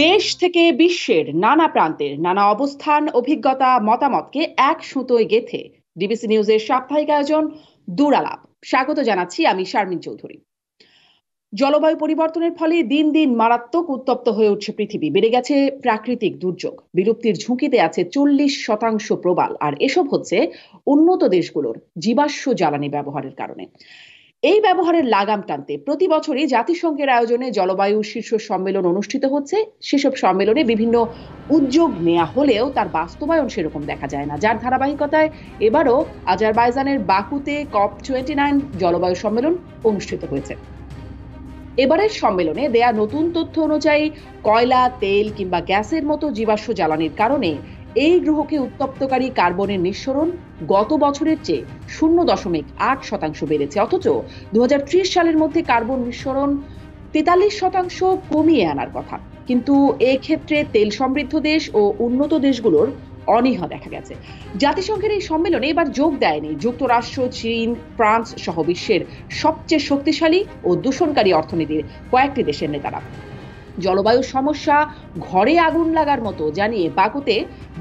দেশ থেকে বিশ্বের নানা প্রান্তের নানা অবস্থান, অভিজ্ঞতা, মতামতকে এক সুতোয় গেঁথে ডিবিসি নিউজের সাপ্তাহিক আয়োজন দূর আলাপ। স্বাগত জানাচ্ছি, আমি শারমিন চৌধুরী। জলবায়ু পরিবর্তনের ফলে দিন দিন মারাত্মক উত্তপ্ত হয়ে উঠছে পৃথিবী। বেড়ে গেছে প্রাকৃতিক দুর্যোগ, বিলুপ্তির ঝুঁকিতে আছে 40% প্রবাল। আর এসব হচ্ছে উন্নত দেশগুলোর জীবাশ্ম জ্বালানি ব্যবহারের কারণে। এই ব্যবহারের লাগাম টানতে প্রতি বছরই জাতিসংঘের আয়োজনে জলবায়ু শীর্ষ সম্মেলন অনুষ্ঠিত হচ্ছে। সেসব সম্মেলনে বিভিন্ন উদ্যোগ নেওয়া হলেও তার বাস্তবায়ন সেরকম দেখা যায় না, যার ধারাবাহিকতায় এবারও আজারবাইজানের বাকুতে COP29 জলবায়ু সম্মেলন অনুষ্ঠিত হয়েছে। এবারের সম্মেলনে দেয়া নতুন তথ্য অনুযায়ী কয়লা, তেল কিংবা গ্যাসের মতো জীবাশ্ম জ্বালানির কারণে এই গ্রহকে উত্তপ্তকারী কার্বনের নিঃসরণ গত বছরের চেয়ে 0.8% বেড়েছে। অথচ 2030 সালের মধ্যে কার্বন নিঃসরণ 43% কমিয়ে আনার কথা। কিন্তু এক্ষেত্রে তেল সমৃদ্ধ দেশ ও উন্নত দেশগুলোর অনীহা দেখা গেছে। জাতিসংঘের এই সম্মেলনে এবার যোগ দেয়নি যুক্তরাষ্ট্র, চীন, ফ্রান্স সহ বিশ্বের সবচেয়ে শক্তিশালী ও দূষণকারী অর্থনীতির কয়েকটি দেশের নেতারা। জলবায়ু সমস্যা ঘরে আগুন লাগার মতো জানিয়ে বাকুতে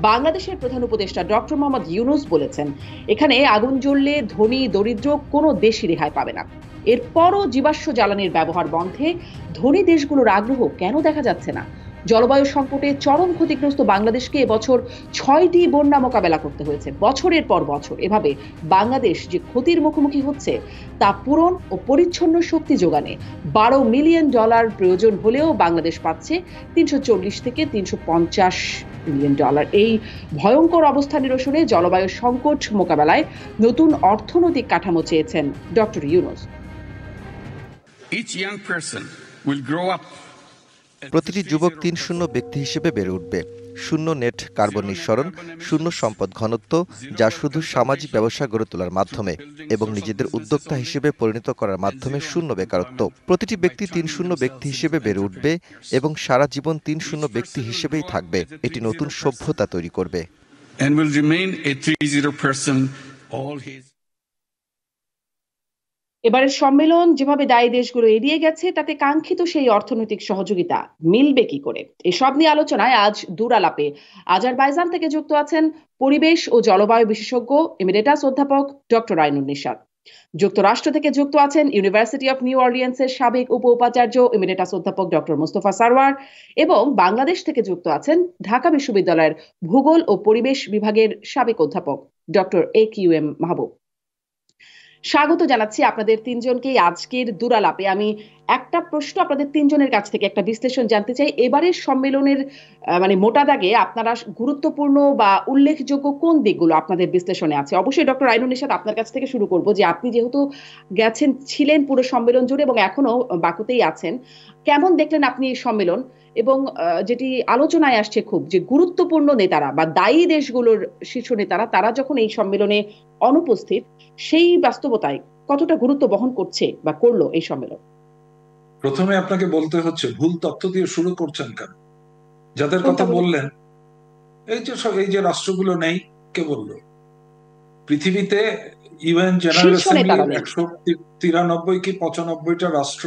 বাংলাদেশের প্রধান উপদেষ্টা ডক্টর মোহাম্মদ ইউনূস বলেছেন, এখানে আগুন জ্বললে ধনী দরিদ্র কোনো দেশই রেহাই পাবে না। এরপরও জীবাশ্ম জ্বালানির ব্যবহার বন্ধে ধনী দেশগুলোর আগ্রহ কেন দেখা যাচ্ছে না? জলবায়ু সংকটে চরম ক্ষতিগ্রস্ত বাংলাদেশকে এবছর 6টি বন্যা মোকাবেলা করতে হয়েছে। বছরের পর বছর এভাবে বাংলাদেশ যে ক্ষতির মুখোমুখি হচ্ছে তা পূরণ ও পরিচ্ছন্ন শক্তি যোগানে $12 মিলিয়ন প্রয়োজন হলেও বাংলাদেশ পাচ্ছে $340 থেকে $350 মিলিয়ন। এই ভয়ঙ্কর অবস্থা নিরসনে জলবায়ু সংকট মোকাবেলায় নতুন অর্থনৈতিক কাঠামো চেয়েছেন ডক্টর ইউনূস। প্রতিটি যুবক 3-0 ব্যক্তি হিসেবে বেড়ে উঠবে। শূন্য নেট কার্বন নিঃসরণ, শূন্য সম্পদ ঘনত্ব, যা শুধু সামাজিক ব্যবসা গড়ে তোলার মাধ্যমে এবং নিজেদের উদ্যোক্তা হিসেবে পরিণত করার মাধ্যমে শূন্য বেকারত্ব। প্রতিটি ব্যক্তি 3-0 ব্যক্তি হিসেবে বেড়ে উঠবে এবং সারা জীবন 3-0 ব্যক্তি হিসেবেই থাকবে। এটি নতুন সভ্যতা তৈরি করবে। এবারের সম্মেলন যেভাবে দায়ী দেশগুলো এড়িয়ে গেছে, তাতে কাঙ্ক্ষিত সেই অর্থনৈতিক সহযোগিতা মিলবে কি করে? এসব নিয়ে আলোচনায় আজ দূর আলাপে আজারবাইজান থেকে যুক্ত আছেন পরিবেশ ও জলবায়ু বিশেষজ্ঞ এমিরেটাস অধ্যাপক ডক্টর আইনুন নিশাত। যুক্তরাষ্ট্র থেকে যুক্ত আছেন ইউনিভার্সিটি অফ নিউ অর্লিয়েন্সের সাবেক উপাচার্য এমিরেটাস অধ্যাপক ডক্টর মোস্তফা সারওয়ার, এবং বাংলাদেশ থেকে যুক্ত আছেন ঢাকা বিশ্ববিদ্যালয়ের ভূগোল ও পরিবেশ বিভাগের সাবেক অধ্যাপক ডক্টর AQM মাহবুব। স্বাগত জানাচ্ছি আপনাদের তিনজনকেই আজকের দূর আলাপে। আমি একটা প্রশ্ন আপনাদের তিনজনের কাছ থেকে, একটা বিশ্লেষণ জানতে চাই। এবারের সম্মেলনের মোটা দাগে আপনারা গুরুত্বপূর্ণ বা উল্লেখযোগ্য কোন দিকগুলো আপনাদের বিশ্লেষণে আছে? অবশ্যই ডক্টর আইনুন নিশাত, আপনার কাছ থেকে শুরু করব, যে আপনি যেহেতু গেছেন, ছিলেন পুরো সম্মেলন জুড়ে এবং এখনো বাকুতেই আছেন, কেমন দেখলেন আপনি এই সম্মেলন? এবং যেটি আলোচনায় আসছে খুব, যে গুরুত্বপূর্ণ নেতারা বা দায়ী দেশগুলোর শীর্ষ নেতারা তারা যখন এই সম্মেলনে অনুপস্থিত, সেই বাস্তবতায় কতটা গুরুত্ব বহন করছে বা করলো এই সম্মেলন? প্রথমে আপনাকে বলতে হচ্ছে, ভুল তথ্য দিয়ে শুরু করছেন কেন? যাদের কথা বললেন, এই যে রাষ্ট্রগুলো নেই, কে বলল? পৃথিবীতে ইউএন জেনারেল অ্যাসেম্বলির 193 কি 95টা রাষ্ট্র,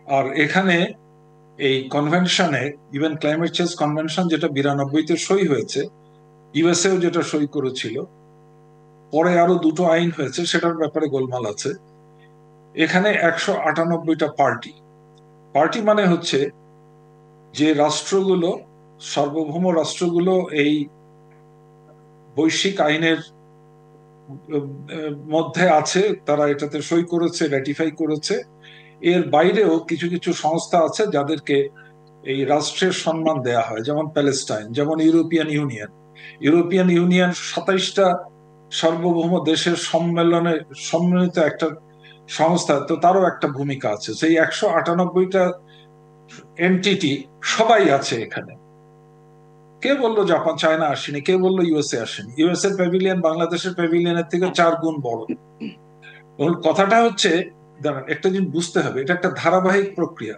আর এখানে এই কনভেনশনে, ইউএন ক্লাইমেট চেঞ্জ কনভেনশন, যেটা 92-তে সই হয়েছে, ইউএসএও যেটা সই করেছিল, পরে আরো দুটো আইন হয়েছে, সেটার ব্যাপারে গোলমাল আছে। এখানে 198টা পার্টি মানে হচ্ছে যে রাষ্ট্রগুলো, সার্বভৌম রাষ্ট্রগুলো এই বৈশ্বিক আইনের মধ্যে আছে, তারা এটাতে সই করেছে, রেটিফাই করেছে। এর বাইরেও কিছু কিছু সংস্থা আছে যাদেরকে এই রাষ্ট্রের সম্মান দেয়া হয়, যেমন প্যালেস্টাইন, যেমন ইউরোপিয়ান ইউনিয়ন 27টা সার্বভৌম দেশের সম্মিলিত একটা সংস্থা, তো তারও একটা ভূমিকা আছে। সেই 198টা এন্টিটি সবাই আছে এখানে। কে বললো জাপান, চায়না আসেনি? কে বললো ইউএসএ আসেনি? ইউএসএ প্যাভিলিয়ন বাংলাদেশের প্যাভিলিয়নের থেকে 4 গুণ বড়। কথাটা হচ্ছে, একটা জিনিস বুঝতে হবে, এটা একটা ধারাবাহিক প্রক্রিয়া।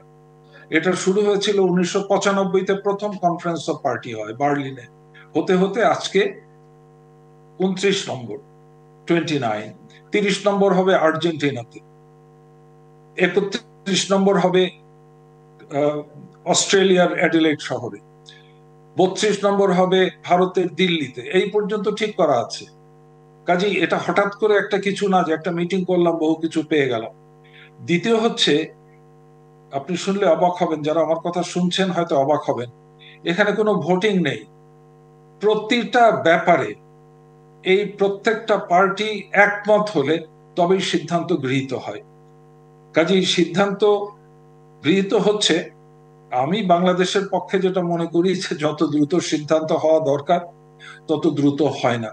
এটা শুরু হয়েছিল 1995-তে, প্রথম কনফারেন্স অফ পার্টি হয় বার্লিনে, হতে হতে আজকে 29 নম্বর, 29। 30 নম্বর হবে আর্জেন্টিনাতে, 31 নম্বর হবে অস্ট্রেলিয়ার অ্যাডিলেড শহরে, 32 নম্বর হবে ভারতের দিল্লিতে। এই পর্যন্ত ঠিক করা আছে। কাজেই এটা হঠাৎ করে একটা কিছু না যে একটা মিটিং করলাম বহু কিছু পেয়ে গেলাম। দ্বিতীয় হচ্ছে, আপনি শুনলে অবাক হবেন, যারা আমার কথা শুনছেন হয়তো অবাক হবেন, এখানে কোনো ভোটিং নেই। প্রতিটা ব্যাপারে এই প্রত্যেকটা পার্টি একমত হলে তবেই সিদ্ধান্ত গৃহীত হয়। কাজেই সিদ্ধান্ত গৃহীত হচ্ছে, আমি বাংলাদেশের পক্ষে যেটা মনে করি যে যত দ্রুত সিদ্ধান্ত হওয়া দরকার তত দ্রুত হয় না।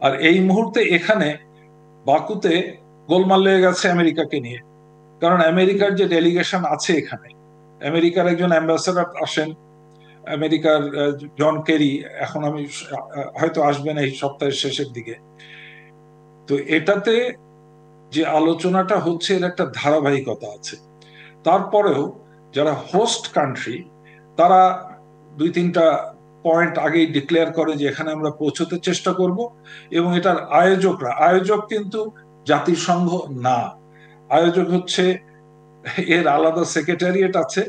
আর এই মুহূর্তে এখানে বাকুতে গোলমাল লেগে গেছে আমেরিকাকে নিয়ে। কারণ আমেরিকার যে ডেলিগেশন আছে এখানে, আমেরিকার একজন অ্যাম্বাসেডর আসেন, আমেরিকার জন কেরি, এখন আমি হয়তো আসবেন এই সপ্তাহের শেষের দিকে। তো এটাতে যে আলোচনাটা হচ্ছে এর একটা ধারাবাহিকতা আছে। তারপরেও যারা হোস্ট কান্ট্রি তারা 2-3টা পয়েন্ট আগেই ডিক্লেয়ার করে যে এখানে আমরা পৌঁছতে চেষ্টা করব, এবং এটার আয়োজক কিন্তু জাতিসংঘ না, আয়োজক হচ্ছে, এর আলাদা সেক্রেটারিয়েট আছে,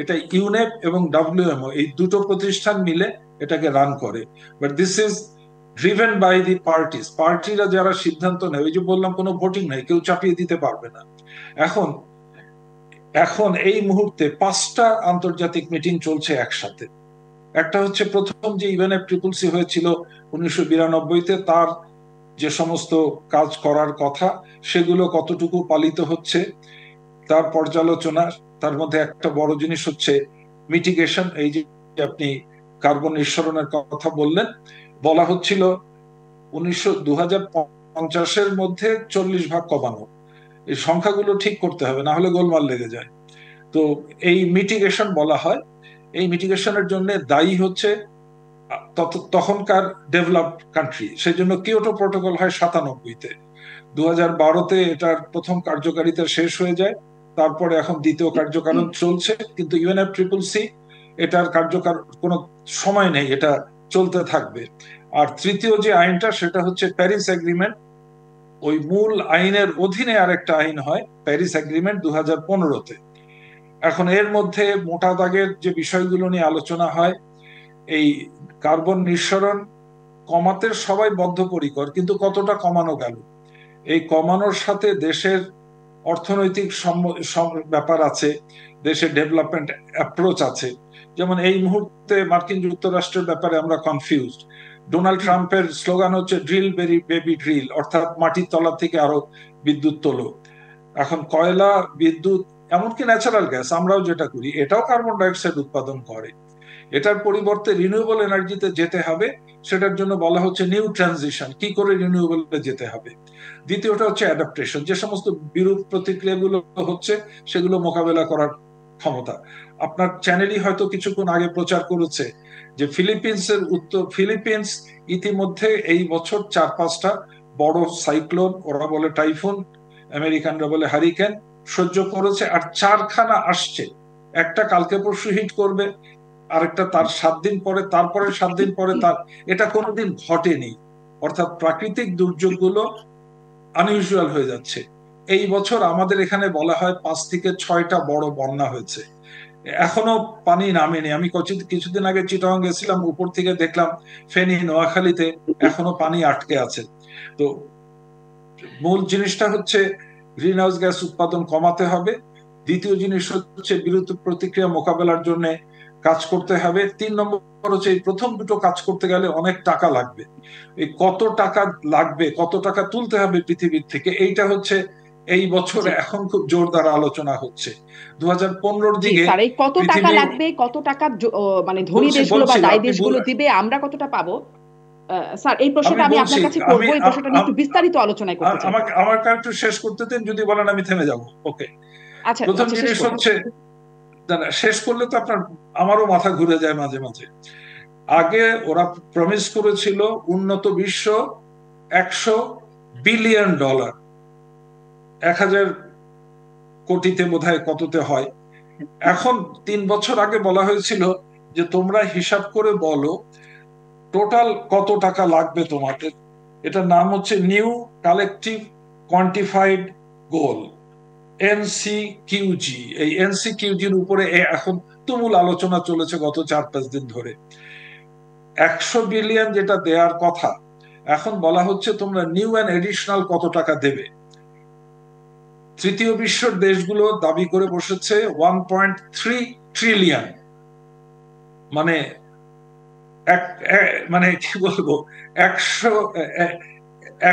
এটা ইউনেপ এবং ডব্লিউএমও, এই দুটো প্রতিষ্ঠান মিলে এটাকে রান করে। But this is driven by the parties, পার্টিরা যারা সিদ্ধান্ত নেয়, ওই যে বললাম কোনো ভোটিং নাই, কেউ চাপিয়ে দিতে পারবে না। এখন এই মুহূর্তে 5টা আন্তর্জাতিক মিটিং চলছে একসাথে। একটা হচ্ছে প্রথম যে UNFCCC হয়েছিল 1992-তে, তার যে সমস্ত কাজ করার কথা সেগুলো কতটুকু পালিত হচ্ছে তার পর্যালোচনা। তার মধ্যে একটা বড় জিনিস হচ্ছে মিটিগেশন। এই যে আপনি কার্বন নিঃসরণের কথা বললেন, বলা হচ্ছিল 2050-এর মধ্যে 40% কমানো। এই সংখ্যাগুলো ঠিক করতে হবে, না হলে গোলমাল লেগে যায়। তো এই মিটিগেশন বলা হয়। এই মিটিগেশনের জন্য দায়ী হচ্ছে তখনকার ডেভেলপড কান্ট্রি। সেই জন্য কিয়োটো প্রটোকল হয় 97-তে, 2012-তে এটার প্রথম কার্যকারিতা শেষ হয়ে যায়। তারপরে এখন দ্বিতীয় কার্যকারণ চলছে, কিন্তু UNFCCC এটার কার্যকর কোনো সময় নেই, এটা চলতে থাকবে। আর তৃতীয় যে আইনটা সেটা হচ্ছে প্যারিস এগ্রিমেন্ট। ওই মূল আইনের অধীনে আরেকটা আইন হয়, প্যারিস এগ্রিমেন্ট 2015-তে। এখন এর মধ্যে মোটা দাগের যে বিষয়গুলো নিয়ে আলোচনা হয়, এই কার্বন নিঃসরণ কমাতে সবাই বদ্ধপরিকর, কিন্তু কতটা কমানো গেল, এই কমানোর সাথে দেশের অর্থনৈতিক ব্যাপার আছে, দেশের ডেভেলপমেন্ট অ্যাপ্রোচ আছে। যেমন এই মুহূর্তে মার্কিন যুক্তরাষ্ট্রের ব্যাপারে আমরা কনফিউজড। ডোনাল্ড ট্রাম্পের স্লোগান হচ্ছে ড্রিল বেবি ড্রিল, অর্থাৎ মাটির তলা থেকে আরো বিদ্যুৎ তোলো। এখন কয়লা, বিদ্যুৎ, এমনকি ন্যাচারাল গ্যাস আমরাও যেটা করি, এটাও কার্বন ডাইঅক্সাইড উৎপাদন করে। এটার পরিবর্তে রিনিউয়েবল এনার্জিতে যেতে হবে, সেটার জন্য বলা হচ্ছে নিউ ট্রানজিশন, কি করে রিনিউয়েবলে যেতে হবে। দ্বিতীয়টা হচ্ছে অ্যাডাপ্টেশন, যে সমস্ত বিরূপ প্রতিক্রিয়াগুলো হচ্ছে সেগুলো মোকাবেলা করার ক্ষমতা। আপনার চ্যানেলই হয়তো কিছুক্ষণ আগে প্রচার করেছে যে ফিলিপিন্স ইতিমধ্যে এই বছর 4-5টা বড় সাইক্লোন, ওরা বলে টাইফুন, আমেরিকানরা বলে হারিকেন, সহ্য করেছে। আর 4খানা আসছে, একটা কালকে পরশু হিট করবে, আরেকটা তার 7 দিন পরে, তারপরে 7 দিন পরে তার, এটা কোনোদিন ঘটেনি। অর্থাৎ প্রাকৃতিক দুর্যোগগুলো আনইউজুয়াল হয়ে যাচ্ছে। এই বছর আমাদের এখানে বলা হয় 5 থেকে 6টা বড় বন্যা হয়েছে, এখনো পানি নামেনি। আমি কিছুদিন আগে চিটাগাং গেছিলাম, উপর থেকে দেখলাম ফেনী, নোয়াখালীতে এখনো পানি আটকে আছে। তো মূল জিনিসটা হচ্ছে গ্রিন হাউস গ্যাস উৎপাদন কমাতে হবে। দ্বিতীয় জিনিস হচ্ছে বিরূপ প্রতিক্রিয়া মোকাবেলার জন্য কাজ করতে হবে। 3 নম্বর হচ্ছে এই প্রথম দুটো কাজ করতে গেলে অনেক টাকা লাগবে। এই কত টাকা লাগবে, কত টাকা তুলতে হবে পৃথিবীর থেকে, এইটা হচ্ছে এই বছর এখন খুব জোরদার আলোচনা হচ্ছে। 2015-র দিকে কত টাকা লাগবে, কত টাকা মানে ধনী দেশগুলো বা দায়ী দেশগুলো দিবে, আমরা কতটা পাবো? স্যার, এই প্রশ্নটা আমি আপনার কাছে করব, এই প্রশ্নটা নিয়ে একটু বিস্তারিত আলোচনা করতে চাই। আমার একটু শেষ করতে দেন, যদি বলেন আমি থেমে যাব। ওকে, আচ্ছা, প্রথম জিনিস হচ্ছে, শেষ করলে তো আপনার আমারও মাথা ঘুরে যায় মাঝে মাঝে। আগে ওরা প্রমিস করেছিল উন্নত বিশ্ব $100 বিলিয়ন, 1000 কোটিতে বোধহয় কততে হয়। এখন 3 বছর আগে বলা হয়েছিল যে তোমরা হিসাব করে বলো টোটাল কত টাকা লাগবে তোমাদের। এটার নাম হচ্ছে নিউ কালেকটিভ কোয়ান্টিফাইড গোল, NCQG। এই NCQG-র উপরে এখন তুমুল আলোচনা চলেছে গত 4-5 দিন ধরে। 100 বিলিয়ন যেটা দেওয়ার কথা, এখন বলা হচ্ছে তোমরা নিউ অ্যান্ড এডিশনাল কত টাকা দেবে। তৃতীয় বিশ্বের দেশগুলো দাবি করে বসেছে 1.3 ট্রিলিয়ন, মানে মানে কি বলবো,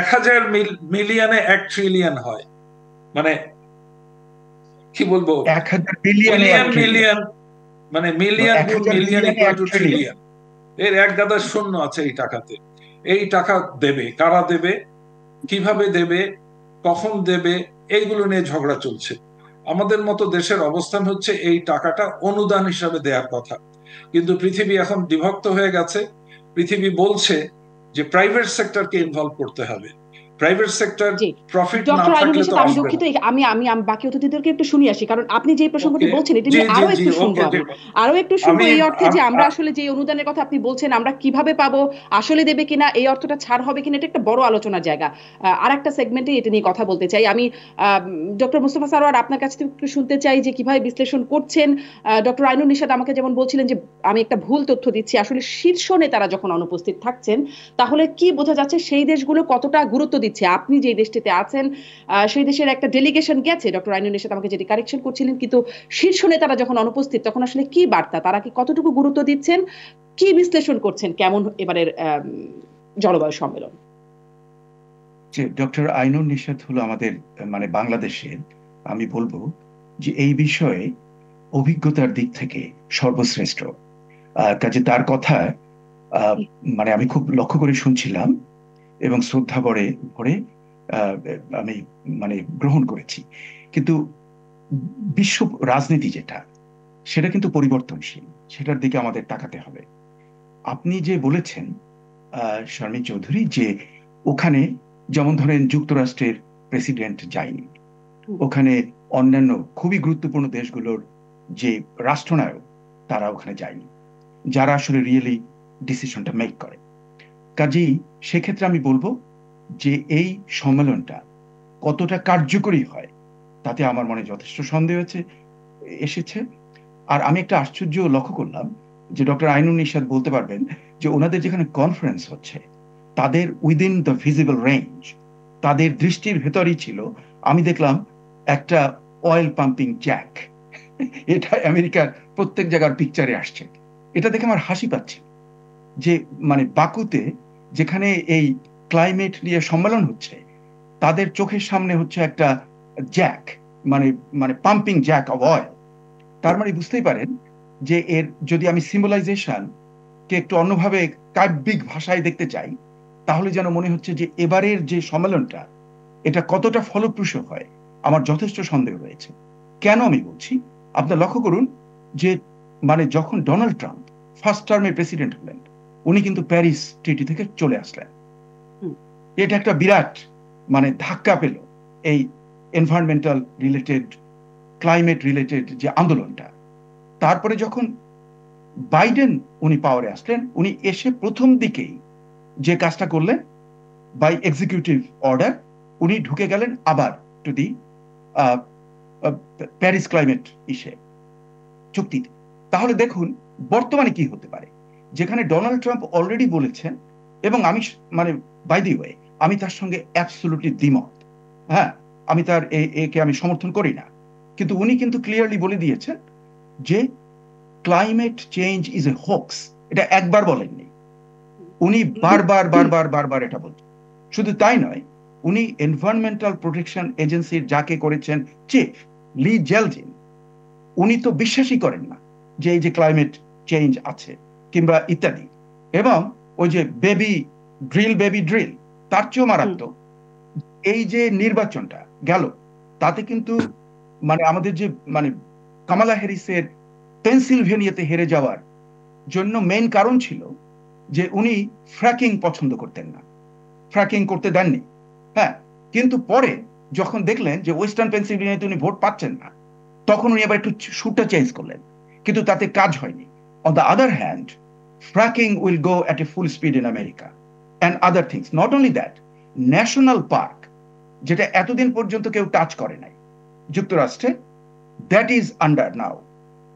1000 মিলিয়নে 1 ট্রিলিয়ন হয়, মানে কি বলবো, 1000 বিলিয়নে মিলিয়ন মিলিয়ন, মানে মিলিয়ন গুণ মিলিয়ন ইকুয়াল টু ট্রিলিয়ন। এর এক গাদা শূন্য আছে এই টাকাতে। এই টাকা দেবে কারা, দেবে কিভাবে দেবে, কখন দেবে, এইগুলো নিয়ে ঝগড়া চলছে। আমাদের মতো দেশের অবস্থান হচ্ছে এই টাকাটা অনুদান হিসাবে দেওয়ার কথা, কিন্তু পৃথিবী এখন বিভক্ত হয়ে গেছে। পৃথিবী বলছে যে প্রাইভেট সেক্টরকে ইনভলভ করতে হবে, প্রাইভেট সেক্টর প্রফিট না থাকলে তো আমি দুঃখিত, আমি আমি বাকি অতিথিদেরকে একটু শুনিয়ে আসি, কারণ আপনি যে প্রসঙ্গটি বলছেন এটা নিয়ে আরো একটু শুনবো এই অর্থে যে আমরা আসলে যে অনুদানের কথা আপনি বলছেন আমরা কিভাবে পাবো, আসলে দেবে কিনা, এই অর্থটা ছাড় হবে কিনা, এটা একটা বড় আলোচনার জায়গা। আর একটা সেগমেন্টে এটা নিয়ে কথা বলতে চাই আমি। ডক্টর মুস্তাফা সারোয়ার, আপনার কাছ থেকে একটু শুনতে চাই যে কিভাবে বিশ্লেষণ করছেন। ডক্টর আইনুন নিশাত আমাকে যেমন বলছিলেন যে আমি একটা ভুল তথ্য দিচ্ছি, আসলে শীর্ষ নেতারা যখন অনুপস্থিত থাকছেন তাহলে কি বোঝা যাচ্ছে সেই দেশগুলো কতটা গুরুত্ব দিচ্ছে। আপনি যে দেশটিতে আছেন সেই দেশের একটা ডেলিগেশন গেছে, ডক্টর আইনুনের সাথে আমাকে যেটি কারেকশন করছিলেন, কিন্তু শীর্ষ নেতারা যখন অনুপস্থিত তখন আসলে কি বার্তা, তারা কি কতটুকু গুরুত্ব দিচ্ছেন, কি বিশ্লেষণ করছেন কেমন এবারের জলবায়ু সম্মেলন? ডক্টর আইনুন নিশাত হলো আমাদের মানে বাংলাদেশের, আমি বলবো যে এই বিষয়ে অভিজ্ঞতার দিক থেকে সর্বশ্রেষ্ঠ। কাজে তার কথা মানে আমি খুব লক্ষ্য করে শুনছিলাম এবং শ্রদ্ধা ভরে আমি মানে গ্রহণ করেছি। কিন্তু বিশ্ব রাজনীতি যেটা, সেটা কিন্তু পরিবর্তনশীল, সেটার দিকে আমাদের তাকাতে হবে। আপনি যে বলেছেন শারমিন চৌধুরী, যে ওখানে যেমন ধরেন যুক্তরাষ্ট্রের প্রেসিডেন্ট যায়নি, ওখানে অন্যান্য খুবই গুরুত্বপূর্ণ দেশগুলোর যে রাষ্ট্রনায়ক তারা ওখানে যায়নি, যারা আসলে রিয়েলি ডিসিশনটা মেক করে। কাজেই সেক্ষেত্রে আমি বলবো যে এই সম্মেলনটা কতটা কার্যকরী হয় তাতে আমার মনে যথেষ্ট সন্দেহ এসেছে। আর আমি একটা আশ্চর্য লক্ষ্য করলাম যে ডক্টর আইনুন নিশাত বলতে পারবেন যে ওনাদের যেখানে কনফারেন্স হচ্ছে তাদের উইদিন দ্য ভিজিবল রেঞ্জ, তাদের দৃষ্টির ভেতরই ছিল, আমি দেখলাম একটা অয়েল পাম্পিং জ্যাক। এটা আমেরিকার প্রত্যেক জায়গার পিকচারে আসছে। এটা দেখে আমার হাসি পাচ্ছে যে মানে বাকুতে যেখানে এই ক্লাইমেট নিয়ে সম্মেলন হচ্ছে তাদের চোখের সামনে হচ্ছে একটা জ্যাক, মানে মানে পাম্পিং জ্যাক অফ অয়েল। তার মানে বুঝতেই পারেন যে এর যদি আমি সিম্বলাইজেশন কে একটু অন্যভাবে কাব্যিক ভাষায় দেখতে চাই, তাহলে যেন মনে হচ্ছে যে এবারের যে সম্মেলনটা এটা কতটা ফলপ্রসূ হয় আমার যথেষ্ট সন্দেহ রয়েছে। কেন আমি বলছি, আপনার লক্ষ্য করুন যে মানে যখন ডোনাল্ড ট্রাম্প ফার্স্ট টার্মে প্রেসিডেন্ট হলেন, উনি কিন্তু প্যারিস ট্রিটি থেকে চলে আসলেন। এটা একটা বিরাট মানে ধাক্কা পেল এই এনভায়রনমেন্টাল রিলেটেড, ক্লাইমেট রিলেটেড যে আন্দোলনটা। তারপরে যখন বাইডেন উনি পাওয়ারে আসলেন, উনি এসে প্রথম দিকেই যে কাজটা করলেন, বাই এক্সিকিউটিভ অর্ডার উনি ঢুকে গেলেন আবার টু দি প্যারিস ক্লাইমেট চুক্তিতে। তাহলে দেখুন বর্তমানে কি হতে পারে, যেখানে ডোনাল্ড ট্রাম্প অলরেডি বলেছেন, এবং আমি মানে বাই দি ওয়ে আমি তার সঙ্গে অ্যাবসলিউটলি দ্বিমত, হ্যাঁ আমি তার একে আমি সমর্থন করি না, কিন্তু উনি কিন্তু ক্লিয়ারলি বলে দিয়েছেন যে climate change is A hoax. এটা একবার বলেননি, উনি বারবার বারবার বারবার এটা বলছেন। শুধু তাই নয়, উনি এনভায়রনমেন্টাল প্রোটেকশন এজেন্সির যাকে করেছেন চিফ, লি জেলজিন, উনি তো বিশ্বাসই করেন না যে এই যে ক্লাইমেট চেঞ্জ আছে কিংবা ইত্যাদি। এবং ওই যে বেবি ড্রিল তার চেয়েও মারাত্মক, এই যে নির্বাচনটা গেল তাতে কিন্তু মানে আমাদের যে মানে কামালা হ্যারিসের পেনসিলভেনিয়াতে হেরে যাওয়ার জন্য মেইন কারণ ছিল যে উনি ফ্র্যাকিং পছন্দ করতেন না, ফ্র্যাকিং করতে দেননি। হ্যাঁ, কিন্তু পরে যখন দেখলেন যে ওয়েস্টার্ন পেনসিলভেনিয়াতে উনি ভোট পাচ্ছেন না, তখন উনি আবার একটু সুরটা চেঞ্জ করলেন, কিন্তু তাতে কাজ হয়নি। On the other hand, fracking will go at a full speed in America and other things. Not only that, national park যেটা এতদিন পর্যন্ত কেউ টাচ করে নাই যুক্তরাষ্ট্রে, দ্যাট ইজ আন্ডার নাও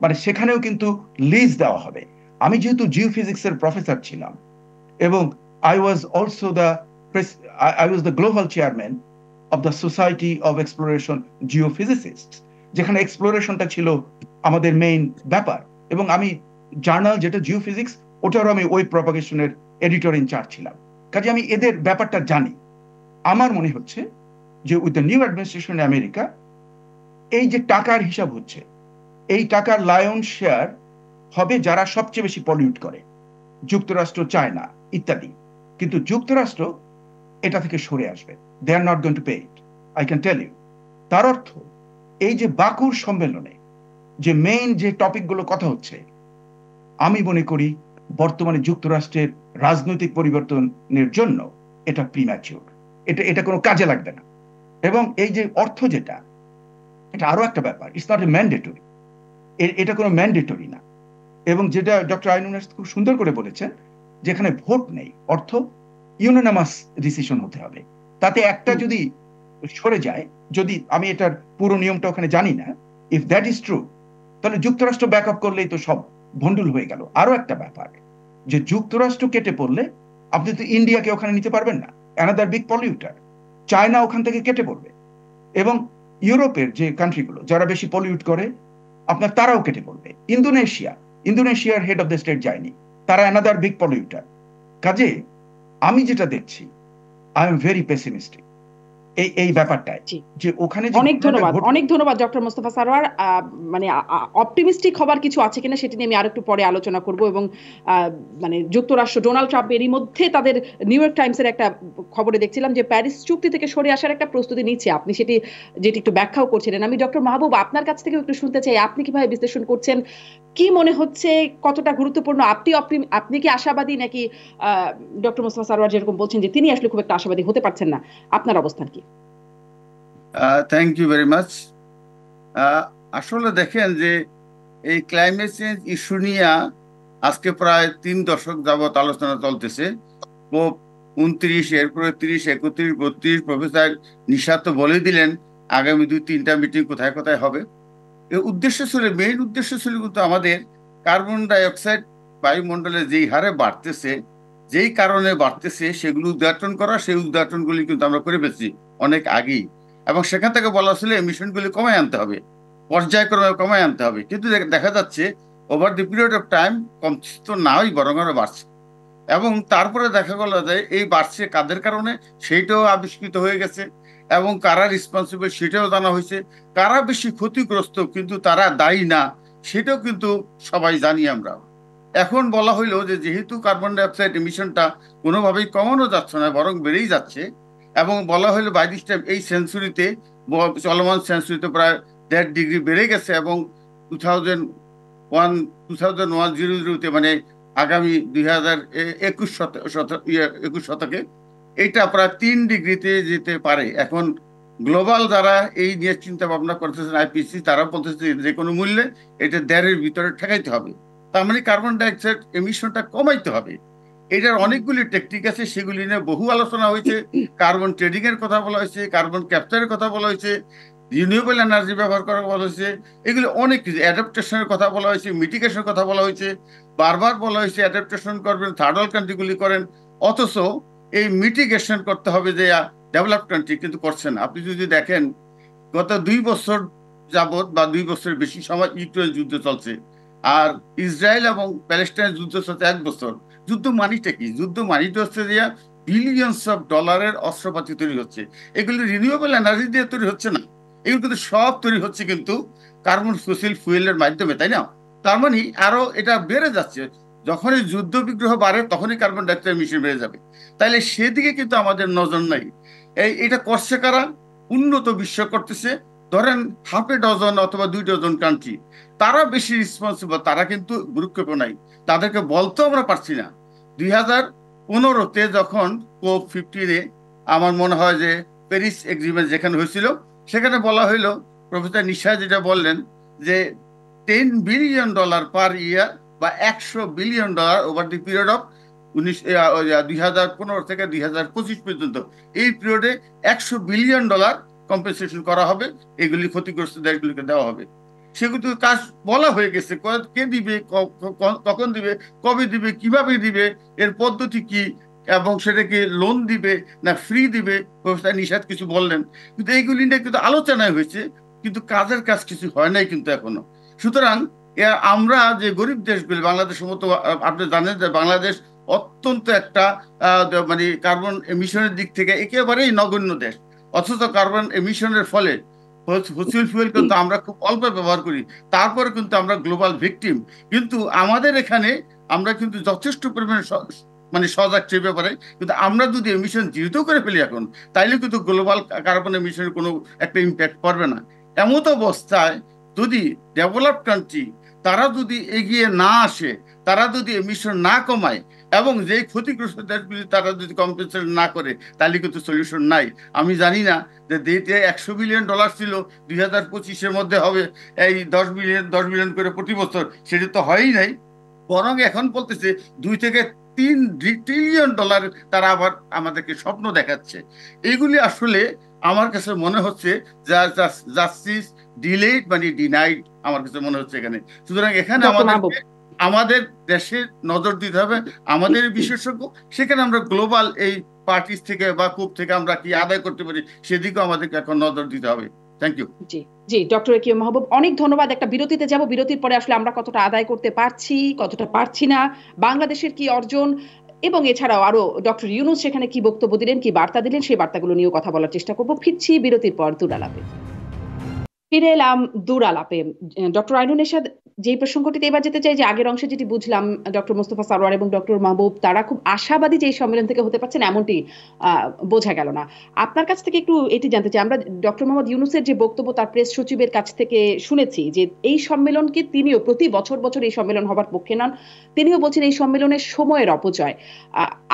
মানে সেখানেও কিন্তু লিজ দেওয়া হবে। আমি যেহেতু জিওফিজিক্সের প্রফেসর ছিলাম এবং I was also I was the global chairman of the society of exploration geophysicist, যেখানে এক্সপ্লোরেশনটা ছিল আমাদের মেইন ব্যাপার, এবং আমি জার্নাল যেটা জিওফিজিক্স ওটারও আমি ওয়েব প্রপাগেশনের এডিটর ইন চার্জ ছিলাম। কাজে আমি এদের ব্যাপারটা জানি। আমার মনে হচ্ছে যে with the new administration in America এই যে টাকার হিসাব হচ্ছে, এই টাকার লায়ন শেয়ার হবে যারা সবচেয়ে বেশি পলিউট করে, যুক্তরাষ্ট্র, চায়না ইত্যাদি। কিন্তু যুক্তরাষ্ট্র এটা থেকে সরে আসবে। They are not going to pay it, I can tell you. তার অর্থ এই যে বাকুর সম্মেলনে যে মেইন যে টপিকগুলো কথা হচ্ছে, আমি মনে করি বর্তমানে যুক্তরাষ্ট্রের রাজনৈতিক পরিবর্তনের জন্য এটা প্রিম্যাচিউর, এটা কোনো কাজে লাগবে না। এবং এই যে অর্থ যেটা, এটা আরো একটা ব্যাপার, ইটস নট এ ম্যান্ডেটরি, এটা কোনো ম্যান্ডেটরি না। এবং যেটা ডক্টর আইনুন খুব সুন্দর করে বলেছেন, যেখানে ভোট নেই, অর্থ ইউনানিমাস ডিসিশন হতে হবে। তাতে একটা যদি সরে যায়, যদি আমি এটার পুরো নিয়মটা ওখানে জানি না, ইফ দ্যাট ইজ ট্রু, তাহলে যুক্তরাষ্ট্র ব্যাক আপ করলেই তো সব ভন্ডুল হয়ে গেল। আরো একটা ব্যাপার, যে যুক্তরাষ্ট্র কেটে পড়লে আপনি তো ইন্ডিয়াকে ওখানে নিতে পারবেন না, অ্যানাদার বিগ পলিউটার। চায়না ওখান থেকে কেটে পড়বে, এবং ইউরোপের যে কান্ট্রিগুলো যারা বেশি পলিউট করে আপনার তারাও কেটে পড়বে। ইন্দোনেশিয়ার হেড অফ দ্য স্টেট যায়নি, তারা অ্যানাদার বিগ পলিউটার। কাজে আমি যেটা দেখছি, আই এম ভেরি পেসিমিস্টিক এই ব্যাপারটায়, যে ওখানে অনেক ধন্যবাদ ডক্টর মোস্তফা সারোয়ার। মানে অপটিমিস্টিক হবার কিছু আছে কিনা সেটি নিয়ে আমি আরেকটু পরে আলোচনা করব। এবং মানে যুক্তরাষ্ট্র ডোনাল্ড ট্রাম্প এরই মধ্যে তাদের নিউ ইয়র্ক টাইমসের একটা খবরে দেখছিলাম যে প্যারিস চুক্তি থেকে সরে আসার একটা প্রস্তুতি নিচ্ছে। আপনি যেটি একটু ব্যাখ্যাও করছিলেন। আমি ডক্টর মাহবুব আপনার কাছ থেকে একটু শুনতে চাই, আপনি কিভাবে বিশ্লেষণ করছেন, কি মনে হচ্ছে, কতটা গুরুত্বপূর্ণ? আপনি কি আশাবাদী, নাকি ডক্টর মোস্তফা সারোয়ার যেরকম বলছেন যে তিনি আসলে খুব একটা আশাবাদী হতে পারছেন না? আপনার অবস্থান কি? Thank you very much. আসলে দেখেন যে এই ক্লাইমেট চেঞ্জ ইস্যু নিয়ে আজকে প্রায় 3 দশক যাবৎ আলোচনা চলতেছে। 29, এরপরে 30, 31, 32 প্রফেসর নিশাত তো বলে দিলেন আগামী 2-3টা মিটিং কোথায় কোথায় হবে। এর উদ্দেশ্য ছিল, মেইন উদ্দেশ্য ছিল কিন্তু আমাদের কার্বন ডাইঅক্সাইড বায়ুমণ্ডলে যেই হারে বাড়তেছে, যেই কারণে বাড়তেছে সেগুলো উদ্ঘাটন করা। সেই উদ্ঘাটনগুলি কিন্তু আমরা করে ফেলছি অনেক আগেই, এবং সেখান থেকে বলা ছিল এমিশনগুলি কমায় আনতে হবে, পর্যায়ক্রমে কমায় আনতে হবে। কিন্তু দেখা যাচ্ছে over the period of time কমছে তো নাই, বরং আরো বাড়ছে। এবং তারপরে দেখা গেল যে এই বাড়ছে কাদের কারণে সেইটাও আবিষ্কৃত হয়ে গেছে, এবং কারা রেসপন্সিবল সেটাও জানা হয়েছে। কারা বেশি ক্ষতিগ্রস্ত কিন্তু তারা দায়ী না সেটাও কিন্তু সবাই জানি আমরা। এখন বলা হইলো যে যেহেতু কার্বন ডাইঅক্সাইড এমিশনটা কোনোভাবেই কমানো যাচ্ছে না, বরং বেড়েই যাচ্ছে, এবং বলা হইলো বাই দিস টাইম এই সেঞ্চুরিতে, চলমান সেঞ্চুরিতে প্রায় 1.5 ডিগ্রি বেড়ে গেছে, এবং 2100 মানে আগামী 2021 শতকে এটা প্রায় 3 ডিগ্রিতে যেতে পারে। এখন গ্লোবাল যারা এই নিয়ে চিন্তা ভাবনা করতেছেন, আইপিসি, তারা বলতেছে যে কোনো মূল্যে এটা 1.5-এর ভিতরে ঠেকাইতে হবে। তার মানে কার্বন ডাইঅক্সাইড এমিশনটা কমাইতে হবে। এটার অনেকগুলি টেকনিক আছে, সেগুলি নিয়ে বহু আলোচনা হয়েছে। কার্বন ট্রেডিং এর কথা বলা হয়েছে, কার্বন ক্যাপচারের কথা বলা হয়েছে, রিনিউয়েবল এনার্জি ব্যবহার করার কথা বলা হয়েছে, এগুলো অনেক কিছু, অ্যাডাপ্টেশনের কথা বলা হয়েছে, মিটিগেশনের কথা বলা হয়েছে। বারবার বলা হয়েছে অ্যাডাপ্টেশন করবেন, থার্ড ওয়ার্ল্ড কান্ট্রিগুলি করেন, অথচ এই মিটিগেশন করতে হবে যে ডেভেলপ কান্ট্রি কিন্তু করছে না। আপনি যদি দেখেন গত 2 বছর যাবৎ বা 2 বছরের বেশি সময় ইউক্রেন যুদ্ধ চলছে, আর ইসরায়েল এবং প্যালেস্টাইন যুদ্ধ চলছে 1 বছর। যুদ্ধ মানিটা কি? যুদ্ধ মানিটা হচ্ছে যে বিলিয়নস অফ ডলারের অস্ত্রপাতি তৈরি হচ্ছে। এগুলি রিনিউয়েবল এনার্জি দিয়ে তৈরি হচ্ছে না, এগুলো কিন্তু সব তৈরি হচ্ছে কিন্তু কার্বন ফসিল ফুয়েলের মাধ্যমে, তাই না? তার মানে আরো এটা বেড়ে যাচ্ছে। যখনই যুদ্ধ বিগ্রহ বাড়ে তখনই কার্বন ডাইঅক্সাইড মিশন বেড়ে যাবে। তাইলে সেদিকে কিন্তু আমাদের নজর নাই। এটা করছে কারা? উন্নত বিশ্ব করতেছে। ধরেন 1/2 ডজন অথবা 2 ডজন কান্ট্রি, তারা বেশি রেসপন্সিবল, তারা কিন্তু ভ্রুক্ষেপ নাই, তাদেরকে বলতেও আমরা পারছি না। 2015-তে যখন COP15-এ আমার মনে হয় যে প্যারিস এগ্রিমেন্ট যেখানে হয়েছিল, সেখানে বলা হইলো, প্রফেসর নিশা যেটা বললেন যে $10 বিলিয়ন পার ইয়ার বা $100 billion over the period of 2015 থেকে 2025 পর্যন্ত, এই পিরিয়ডে $100 বিলিয়ন কম্পেনসেশন করা হবে, এগুলি ক্ষতিগ্রস্ত দেশগুলিকে দেওয়া হবে। সেগুলো কাজ বলা হয়ে গেছে, কে দিবে, কখন দিবে, কবে দিবে, কিভাবে দিবে, এর পদ্ধতি কি, এবং সেটাকে লোন দিবে না ফ্রি দিবে, ব্যবস্থা নিষেধ কিছু বললেন, কিন্তু এইগুলি নিয়ে কিন্তু আলোচনায় হয়েছে, কিন্তু কাজের কাজ কিছু হয় নাই কিন্তু এখনো। সুতরাং আমরা যে গরিব দেশগুলি, বাংলাদেশের মতো, আপনি জানেন যে বাংলাদেশ অত্যন্ত একটা মানে কার্বন এমিশনের দিক থেকে একেবারেই নগণ্য দেশ, অথচ কার্বন এমিশনের ফলে ফসিল ফুয়েল কিন্তু আমরা খুব অল্প ব্যবহার করি, তারপরে কিন্তু আমরা গ্লোবাল ভিকটিম। কিন্তু আমাদের এখানে আমরা কিন্তু যথেষ্ট পরিমাণে মানে সজাগ সে ব্যাপারে, কিন্তু আমরা যদি এমিশন জিরো করে ফেলি এখন, তাইলে কিন্তু গ্লোবাল কার্বন এমিশনের কোনো একটা ইম্প্যাক্ট পড়বে না। এমত অবস্থায় যদি ডেভেলপ কান্ট্রি তারা যদি এগিয়ে না আসে, তারা যদি এমিশন না কমায়, এবং যে ক্ষতিগ্রস্ত দেশগুলি তারা যদি কম্পেনসেশন না করে, তাহলে কিন্তু সলিউশন নাই। আমি জানি না যে যে $100 বিলিয়ন ছিল 2025-এর মধ্যে হবে এই 10 বিলিয়ন করে প্রতি বছর, সেটা তো হয়ই নাই। বরং এখন বলতেছে 2 থেকে 3 ট্রিলিয়ন ডলার তারা আবার আমাদেরকে স্বপ্ন দেখাচ্ছে। এগুলি আসলে আমার কাছে মনে হচ্ছে জাস্টিস ডিলেড মানে ডিনাইড, আমার কাছে মনে হচ্ছে এখানে। সুতরাং এখানে ডক্টর মাহবুব, আমাদের দেশে নজর দিতে হবে, আমাদের বিশেষজ্ঞ, সেখানে আমরা গ্লোবাল এই পার্টিস থেকে বা কূপ থেকে আমরা কি আদায় করতে পারি সেদিকেও আমাদেরকে এখন নজর দিতে হবে। Thank you. জি জি, doctor A K M Mahbub, অনেক ধন্যবাদ। একটা বিরতিতে যাব, বিরতির পরে আসলে আমরা কতটা আদায় করতে পারছি, কতটা পারছি না, বাংলাদেশের কি অর্জন, এবং এছাড়াও আরো ডক্টর ইউনূস সেখানে কি বক্তব্য দিলেন, কি বার্তা দিলেন, সেই বার্তাগুলো নিয়েও কথা বলার চেষ্টা করব। ফিরছি বিরতির পর দুরালাপে। ফিরে এলাম দুরালাপে। ডক্টর আইনুন এরশাদ, যে প্রসঙ্গটিতে এবার যেতে চাই, যে আগের অংশে যেটি বুঝলাম ডক্টর মোস্তফা সারোয়ার এবং ডক্টর মাহবুব তারা খুব আশাবাদী যে এই সম্মেলন থেকে হতে পারছেন, এমনটি বোঝা গেল না। আপনার কাছ থেকে একটু এটি জানতে চাই। আমরা ডক্টর মোহাম্মদ ইউনূসের যে বক্তব্য তার প্রেস সচিবের কাছ থেকে শুনেছি যে এই সম্মেলনকে তিনিও প্রতি বছর বছর এই সম্মেলন হবার পক্ষে নন, তিনিও বলছেন এই সম্মেলনের সময়ের অপচয়।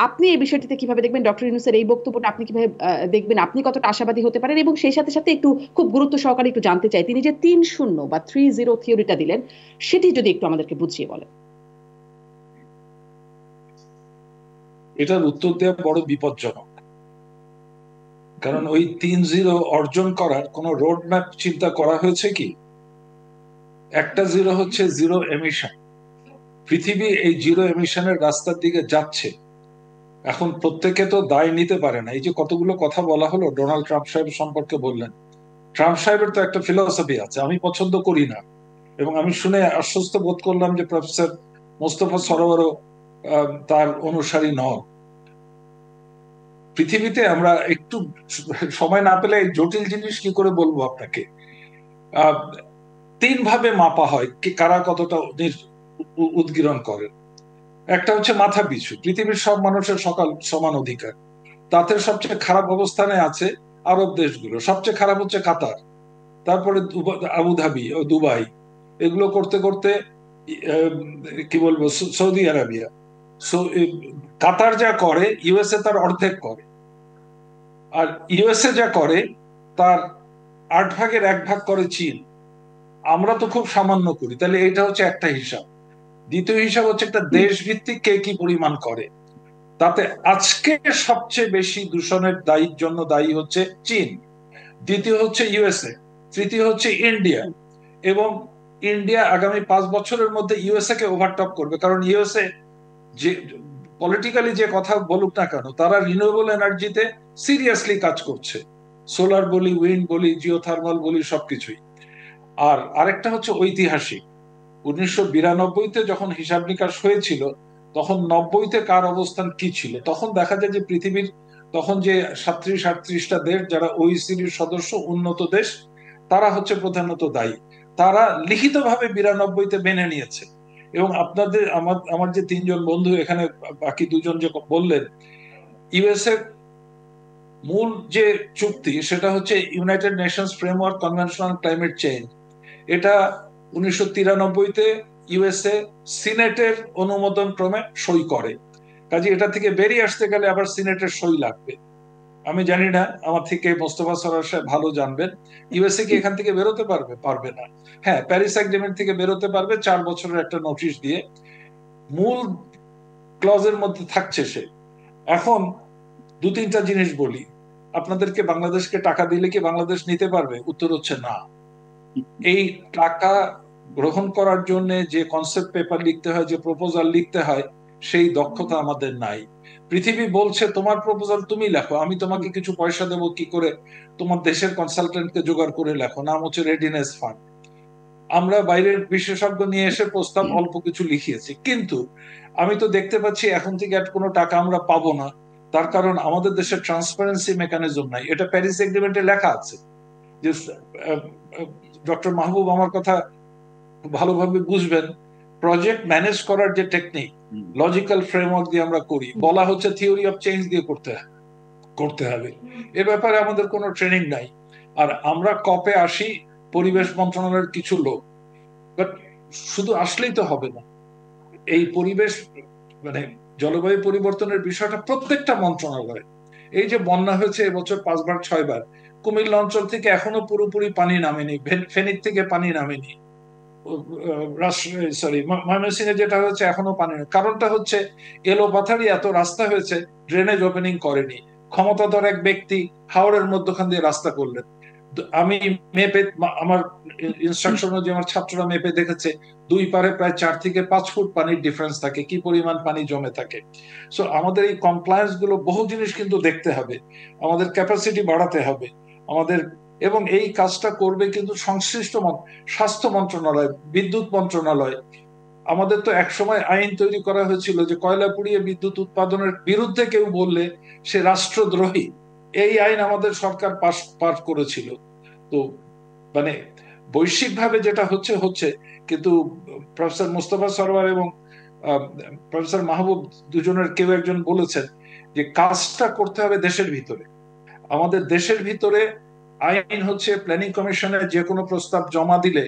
আপনি এই বিষয়টিতে কিভাবে দেখবেন? ডক্টর ইউনূসের এই বক্তব্যটা আপনি কিভাবে দেখবেন? আপনি কতটা আশাবাদী হতে পারেন? এবং সেই সাথে সাথে একটু খুব গুরুত্ব সহকারে একটু জানতে চাই, তিনি যে 3-0 বা 3-0 থিওরিটা দিলেন, সেটি যদি একটু আমাদেরকে বুঝিয়ে বলেন। এটার উত্তর দেওয়া বড় বিপজ্জনক, কারণ ওই 3-0 অর্জন করার কোন রোড ম্যাপ চিন্তা করা হয়েছে কি? একটা জিরো হচ্ছে জিরো এমিশন। পৃথিবী এই জিরো এমিশনের রাস্তার দিকে যাচ্ছে। এখন প্রত্যেকে তো দায় নিতে পারে না। এই যে কতগুলো কথা বলা হলো, ডোনাল্ড ট্রাম্প সাহেব সম্পর্কে বললেন, ট্রাম্প সাহেবের তো একটা ফিলসফি আছে, আমি পছন্দ করি না, এবং আমি শুনে আশ্বস্ত বোধ করলাম যে প্রফেসর মোস্তফা সরোয়ারও তার অনুসারী নন। পৃথিবীতে আমরা একটু সময় না পেলে জটিল জিনিস কি করে বলবো আপনাকে। 3 ভাবে মাপা হয় কারা কতটা উদ্গীরণ করে। একটা হচ্ছে মাথা পিছু, পৃথিবীর সব মানুষের সমান অধিকার, তাতে সবচেয়ে খারাপ অবস্থানে আছে আরব দেশগুলো, সবচেয়ে খারাপ হচ্ছে কাতার, তারপরে আবুধাবি ও দুবাই, এগুলো করতে করতে কি বলবো সৌদি আরবিয়া। কাতার যা করে ইউএসএ তার অর্ধেক করে, আর ইউএসএ যা করে তার 8/1 করে চীন। আমরা তো খুব সামান্য করি। তাহলে এটা হচ্ছে একটা হিসাব। দ্বিতীয় হিসাব হচ্ছে একটা দেশ ভিত্তিক কে কি পরিমাণ করে। তাতে আজকে সবচেয়ে বেশি দূষণের জন্য দায়ী হচ্ছে চীন, দ্বিতীয় হচ্ছে ইউএসএ, তৃতীয় হচ্ছে ইন্ডিয়া। এবং ইন্ডিয়া আগামী 5 বছরের মধ্যে ইউএসএ কে ওভারটপ করবে, কারণ ইউএসএ যে পলিটিক্যালি যে কথা বলুক না কেন, তারা রিনিউয়েবল এনার্জিতে সিরিয়াসলি কাজ করছে, সোলার বলি, উইন্ড বলি, জিওথার্মাল বলি, সবকিছুই। আর আরেকটা হচ্ছে ঐতিহাসিক, 1992-তে যখন হিসাব নিকাশ হয়েছিল, তখন 90-তে কার অবস্থান কি ছিল, তখন দেখা যায় যে পৃথিবীর তখন যে 37-38টা দেশ যারা ওইসিডির সদস্য, উন্নত দেশ, তারা হচ্ছে প্রধানত দায়ী। তারা লিখিতভাবে 92-তে মেনে নিয়েছে। এবং আপনাদের আমার যে 3 জন বন্ধু এখানে, বাকি 2 জন যে বললেন, ইউএসএ মূল যে চুক্তি সেটা হচ্ছে United Nations framework convention on climate change. এটা 1993-তে ইউএসএ সিনেটের অনুমোদন ক্রমে সই করে। কাজে এটা থেকে বেরিয়ে আসতে গেলে আবার সিনেটের সই লাগবে। আমি জানি না, আমার থেকে মোস্তফা সরোয়ার সাহেব ভালো জানবেন, ইউএসএ কি এখান থেকে বেরোতে পারবে? পারবে না। হ্যাঁ, প্যারিস এগ্রিমেন্ট থেকে বেরোতে পারবে 4 বছরের একটা নোটিশ দিয়ে, মূল ক্লজের মধ্যে থাকছে সে। এখন 2-3টা জিনিস বলি আপনাদেরকে। বাংলাদেশকে টাকা দিলে কি বাংলাদেশ নিতে পারবে? উত্তর হচ্ছে না। এই টাকা গ্রহণ করার জন্য যে কনসেপ্ট পেপার লিখতে হয়, যে প্রপোজাল লিখতে হয়, সেই দক্ষতা আমাদের নাই। পৃথিবী বলছে তোমার প্রপোজাল তুমি লেখো, আমি তোমাকে কিছু পয়সা দেবো, কি করে তোমার দেশের কনসালটেন্টকে জোগাড় করে লেখো, নাম হচ্ছে রেডিনেস ফান্ড। আমরা বাইরের বিশেষজ্ঞ নিয়ে এসে প্রস্তাব অল্প কিছু লিখিয়েছি, কিন্তু আমি তো দেখতে পাচ্ছি এখন থেকে আর কোনো টাকা আমরা পাবো না। তার কারণ আমাদের দেশে ট্রান্সপারেন্সি মেকানিজম নাই। এটা প্যারিস এগ্রিমেন্টে লেখা আছে যে ডক্টর মাহবুব আমার কথা ভালোভাবে বুঝবেন, প্রজেক্ট ম্যানেজ করার যে টেকনিক, লজিক্যাল ফ্রেমওয়ার্ক দিয়ে আমরা করি, বলা হচ্ছে থিওরি অফ চেঞ্জ দিয়ে করতে হবে। এ ব্যাপারে আমাদের কোনো ট্রেনিং নাই। আর আমরা কপে আসি পরিবেশ মন্ত্রণালয়ের কিছু লোক, বাট শুধু আসলেই তো হবে না। এই পরিবেশ মানে জলবায়ু পরিবর্তনের বিষয়টা প্রত্যেকটা মন্ত্রণালয়, এই যে বন্যা হয়েছে এবছর 5 বার 6 বার, কুমিল্লা অঞ্চল থেকে এখনো পুরোপুরি পানি নামেনি, ফেনীর থেকে পানি নামেনি, ময়মনসিংহে যেটা হচ্ছে এখনো পানি নেই। কারণটা হচ্ছে এলোপাথারি এত রাস্তা হয়েছে, ড্রেনেজ ওপেনিং করেনি। ক্ষমতাধর এক ব্যক্তি হাওড়ের মধ্যখান দিয়ে রাস্তা করলেন। আমি মেপে, আমার ইনস্ট্রাকশন অনুযায়ী আমার ছাত্ররা মেপে দেখেছে 2 পারে প্রায় 4 থেকে 5 ফুট পানির ডিফারেন্স থাকে, কি পরিমাণ পানি জমে থাকে। সো আমাদের এই কমপ্লায়েন্স গুলো বহু জিনিস কিন্তু দেখতে হবে, আমাদের ক্যাপাসিটি বাড়াতে হবে আমাদের। এবং এই কাজটা করবে কিন্তু সংশ্লিষ্ট স্বাস্থ্য মন্ত্রণালয়, বিদ্যুৎ মন্ত্রণালয়। আমাদের তো একসময় আইন তৈরি করা হয়েছিল যে কয়লা পুড়িয়ে বিদ্যুৎ উৎপাদনের বিরুদ্ধে কেউ বললে সে রাষ্ট্রদ্রোহী। এই আইন আমাদের সরকার পাস করেছিল। তো মানে বৈশ্বিকভাবে যেটা হচ্ছে, কিন্তু প্রফেসর মোস্তফা সরওয়ার এবং প্রফেসর মাহবুব দুজনের কেউ একজন বলেছেন যে কাজটা করতে হবে দেশের ভিতরে। আমাদের দেশের ভিতরে আইন হচ্ছে প্ল্যানিং কমিশনে যে কোনো প্রস্তাব জমা দিলে,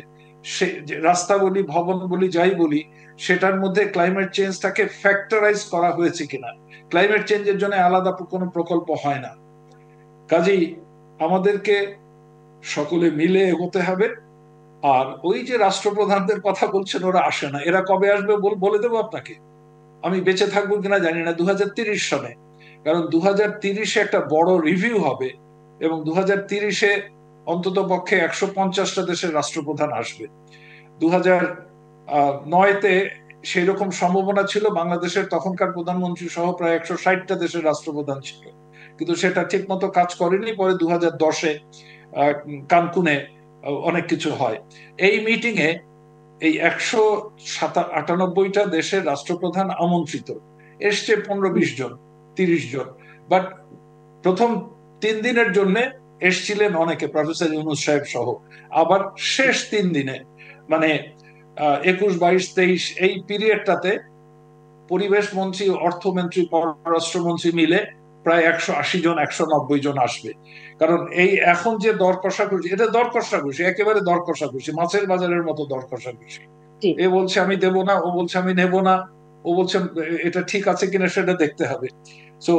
সে রাস্তা বলি, ভবন বলি, যাই বলি, সেটার মধ্যে ক্লাইমেট চেঞ্জটাকে ফ্যাক্টরাইজ করা হয়েছে কিনা। ক্লাইমেট চেঞ্জের জন্য আলাদা কোনো প্রকল্প হয় না। কাজেই আমাদেরকে সকলে মিলে এগোতে হবে। আর ওই যে রাষ্ট্রপ্রধানদের কথা বলছেন, ওরা আসে না। এরা কবে আসবে বলে দেবো আপনাকে, আমি বেঁচে থাকবো কিনা জানি না 2030 সনে। কারণ 2030-এ একটা বড় রিভিউ হবে এবং 2030-এ অন্তত পক্ষে 150টা দেশের রাষ্ট্রপ্রধান আসবে। 2009-তে সেই রকম সম্ভাবনা ছিল, বাংলাদেশের তখনকার প্রধানমন্ত্রী সহ প্রায় 160টা দেশের রাষ্ট্রপ্রধান ছিল, কিন্তু সেটা ঠিক মতো কাজ করেনি। পরে 2010-এ কানকুনে অনেক কিছু হয়। এই মিটিং এ এই 198টা দেশের রাষ্ট্রপ্রধান আমন্ত্রিত, এসছে 15-20 জন 30 জন। বাট প্রথম 3 দিনের জন্য এসছিলেন অনেকে, প্রফেসর ইউনূস সাহেব সহ। আবার শেষ 3 দিনে মানে 21, 22, 23 এই পিরিয়ডটাতে পরিবেশ মন্ত্রী, অর্থমন্ত্রী, পররাষ্ট্রমন্ত্রী মিলে প্রায় 180 জন 190 জন আসবে। কারণ এই এখন যে দর কষাকষি, এটা দর কষাকষি, একেবারে দর কষাকষি, মাছের বাজারের মতো দর কষাকষি। এ বলছে আমি দেব না, ও বলছে আমি নেব না, ও বলছে এটা ঠিক আছে কিনা সেটা দেখতে হবে। সো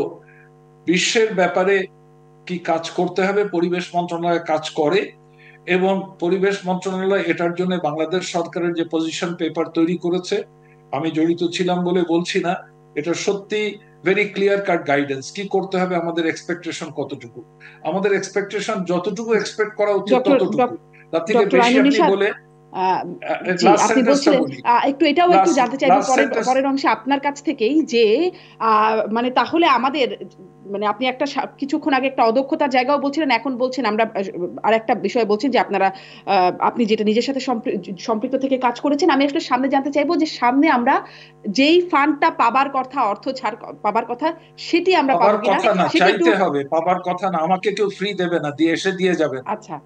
বিশ্বের ব্যাপারে কি কাজ করতে হবে, পরিবেশ মন্ত্রণালয় কাজ করে। এবং পরিবেশ মন্ত্রণালয় এটার জন্য বাংলাদেশ সরকারের যে পজিশন পেপার তৈরি করেছে, আমি জড়িত ছিলাম বলে বলছি না, এটা সত্যি ভেরি ক্লিয়ার কাট গাইডেন্স কি করতে হবে, আমাদের এক্সপেকটেশন কতটুকু, আমাদের এক্সপেকটেশন যতটুকু এক্সপেক্ট করা উচিত ততটুকু, তার থেকে বেশি আপনি বলে আপনি বলছিলেন একটু এটাও একটু জানতে চাইবো পরের অংশে আপনার কাছ থেকেই যে মানে তাহলে আমাদের মানে আপনি একটা কিছুক্ষণ আগে একটা অদক্ষতার জায়গাও বলছিলেন, এখন বলছেন আমরা আর একটা বিষয় বলছেন যে আপনি যেটা নিজের সাথে সম্পৃক্ত থেকে কাজ করেছেন। আমি আসলে সামনে জানতে চাইবো যে সামনে আমরা যেই ফান্ডটা পাবার কথা, অর্থ ছাড় পাবার কথা, সেটি আমরা পাবো কিনা। চাইতে হবে, পাবার কথা না, আমাকে কেউ ফ্রি দেবে না, দিয়ে যাবে। আচ্ছা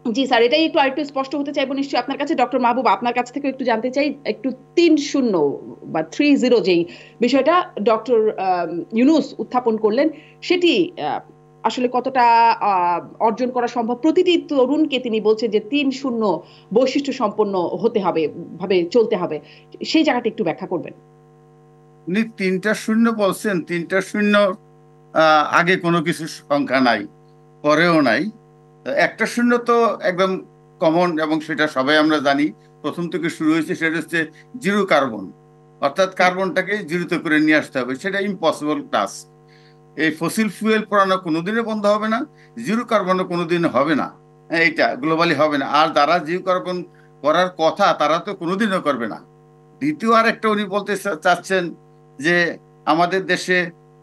জি স্যার, এটাই একটু আরেকটু স্পষ্ট হতে চাইবো নিশ্চয়ই আপনার কাছে। ডক্টর মাহবুব, আপনার কাছ থেকে একটু জানতে চাই, একটু 3-0 বা 3-0 যেই বিষয়টা ডক্টর ইউনূস উত্থাপন করলেন, সেটি আসলে কতটা অর্জন করা সম্ভব। প্রতিটি তরুণকে তিনি বলছেন যে 3-0 বৈশিষ্ট্য সম্পন্ন হতে হবে, ভাবে চলতে হবে, সেই জায়গাটা একটু ব্যাখ্যা করবেন। উনি 3টা 0 বলছেন, 3টা 0 আগে কোনো কিছু সংখ্যা নাই, পরেও নাই। একটা 0 তো একদম কমন এবং সেটা সবাই আমরা জানি, প্রথম থেকে শুরু হয়েছে, সেটা হচ্ছে 0 কার্বন, অর্থাৎ কার্বনটাকে 0-তে করে নিয়ে আসতে হবে। সেটা ইম্পসিবল টাস্ক। এই ফসিল ফুয়েল পোড়ানো কোনোদিনই বন্ধ হবে না, 0 কার্বনও কোনোদিন হবে না। এইটা গ্লোবালি হবে না। আর যারা জিরো কার্বন করার কথা তারা তো কোনোদিনও করবে না। দ্বিতীয় আরেকটা উনি বলতে চাচ্ছেন যে আমাদের দেশে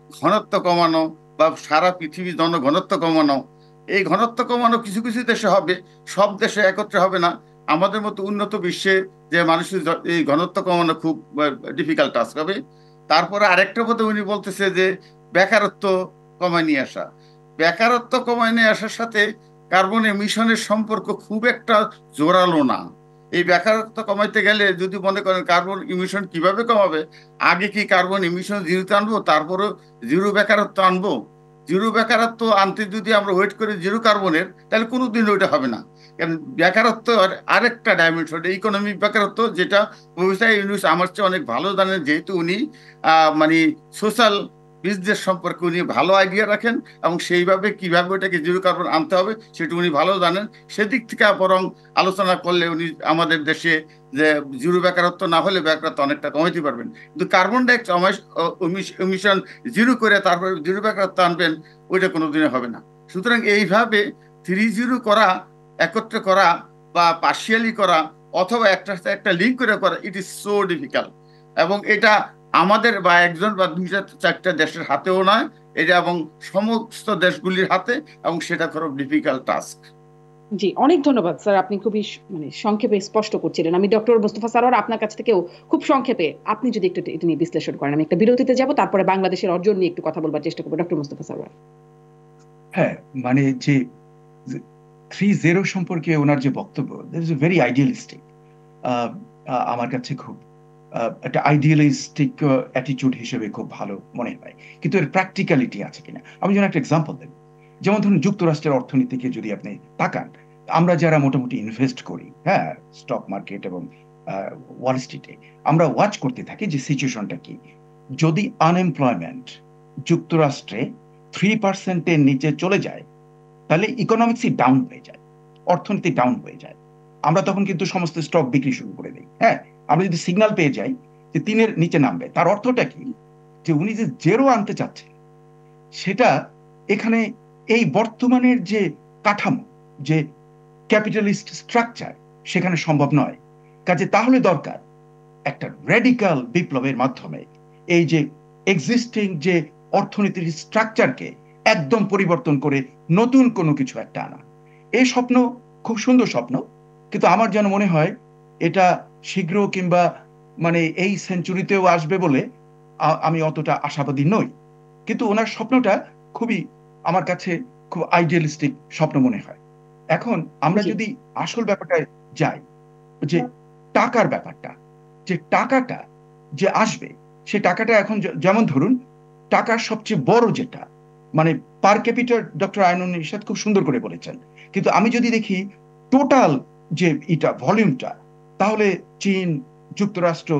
ঘনত্ব কমানো বা সারা পৃথিবীর জনঘনত্ব কমানো, এই ঘনত্ব কমানো কিছু কিছু দেশে হবে, সব দেশে একত্রে হবে না। আমাদের মতো উন্নত বিশ্বে যে মানুষের এই ঘনত্ব কমানো খুব ডিফিকাল্ট টাস্ক হবে। তারপরে আরেকটা পথে উনি বলতেছে যে বেকারত্ব কমায় নিয়ে আসা। বেকারত্ব কমায় নিয়ে আসার সাথে কার্বন এমিশনের সম্পর্ক খুব একটা জোরালো না। এই বেকারত্ব কমাইতে গেলে যদি মনে করেন কার্বন ইমিশন কিভাবে কমাবে, আগে কি কার্বন ইমিশন জিরোতে আনবো তারপরে জিরো বেকারত্ব আনবো? জিরো বেকারত্ব আনতে যদি আমরা ওয়েট করি জিরো কার্বনের, তাহলে কোনোদিন ওইটা হবে না। কারণ বেকারত্ব আরেকটা ডাইমেনশন, ইকোনমিক বেকারত্ব, যেটা প্রফেসর ইউনূস আমার চেয়ে অনেক ভালো জানেন, যেহেতু উনি মানে সোশ্যাল বিজনেস সম্পর্কে উনি ভালো আইডিয়া রাখেন এবং সেইভাবে কিভাবে ওটাকে জিরো কার্বন আনতে হবে সেটা উনি ভালো জানেন। সেদিক থেকে বরং আলোচনা করলে উনি আমাদের দেশে যে জিরো বেকারত্ব না হলে বেকারত্ব অনেকটা কমাইতে পারবেন। কিন্তু কার্বন ডাইঅক্সাইড এমিশন জিরো করে তারপরে জিরো বেকারত্ব আনবেন, ওইটা কোনোদিনই হবে না। সুতরাং এইভাবে 3-0 করা, একত্রে করা বা পার্শিয়ালি করা অথবা একটা সাথে একটা লিঙ্ক করে করা, ইট ইজ সো ডিফিকাল্ট। এবং এটা আমাদের বা একজন বা 2-4টা দেশের হাতেও নয় এটা, এবং সমস্ত দেশগুলির হাতে, এবং সেটা খুব ডিফিকাল্ট টাস্ক। জি, অনেক ধন্যবাদ স্যার, আপনি খুবই সংক্ষেপে স্পষ্ট করছিলেন। আমি ডক্টর মোস্তফা সারোয়ার আপনার কাছ থেকেও খুব সংক্ষেপে আপনি যদি একটু এটা নিয়ে বিশ্লেষণ করেন। আমি একটা বিরতিতে যাব, তারপরে বাংলাদেশের অর্জন নিয়ে একটু কথা বলবার চেষ্টা করবো। ডক্টর মোস্তফা সারোয়ার। হ্যাঁ, মানে যে 3-0 সম্পর্কে ওনার যে বক্তব্য, দ্যাট ইজ ভেরি আইডিয়ালিস্টিক। আমার কাছে খুব একটা আইডিয়ালিস্টিক অ্যাটিটিউড হিসেবে খুব ভালো মনে হয়, কিন্তু এর প্র্যাকটিক্যালিটি আছে কিনা। আমি যেন একটা এক্সাম্পল দেব, যেমন ধরুন যুক্তরাষ্ট্রের অর্থনীতিকে যদি আপনি তাকান, আমরা যারা মোটামুটি ইনভেস্ট করি, হ্যাঁ, স্টক মার্কেট এবং ওয়াল স্ট্রিটে, আমরা ওয়াচ করতে থাকি যে সিচুয়েশনটা কি। যদি আনএমপ্লয়মেন্ট যুক্তরাষ্ট্রে 3%-এর নিচে চলে যায়, তাহলে ইকোনমিক্সই ডাউন হয়ে যায়, অর্থনীতি ডাউন হয়ে যায়। আমরা তখন কিন্তু সমস্ত স্টক বিক্রি শুরু করে দিই। হ্যাঁ, আমরা যদি সিগন্যাল পেয়ে যাই যে 3-এর নিচে নামবে, তার অর্থটা কি? যে উনি যে জেরো আনতে চাচ্ছেন সেটা এখানে এই বর্তমানের যে কাঠামো, যে ক্যাপিটালিস্ট স্ট্রাকচার, সেখানে সম্ভব নয়। কাজে তাহলে দরকার একটা রেডিক্যাল বিপ্লবের মাধ্যমে এই যে এক্সিস্টিং যে অর্থনীতির স্ট্রাকচারকে একদম পরিবর্তন করে নতুন কোনো কিছু একটা আনা। এই স্বপ্ন খুব সুন্দর স্বপ্ন, কিন্তু আমার যেন মনে হয় এটা শীঘ্র কিংবা মানে এই সেঞ্চুরিতেও আসবে বলে আমি অতটা আশাবাদী নই। কিন্তু ওনার স্বপ্নটা খুবই আমার কাছে খুব আইডিয়ালিস্টিক স্বপ্ন মনে হয়। এখন আমরা যদি আসল ব্যাপারটায় যাই, যে টাকার ব্যাপারটা, যে টাকাটা যে আসবে, সে টাকাটা এখন যেমন ধরুন টাকার সবচেয়ে বড় যেটা মানে পার ক্যাপিটাল, ডক্টর আইনুন নিশাত খুব সুন্দর করে বলেছেন, কিন্তু আমি যদি দেখি টোটাল যে এটা ভলিউমটা, তাহলে চীন, যুক্তরাষ্ট্র,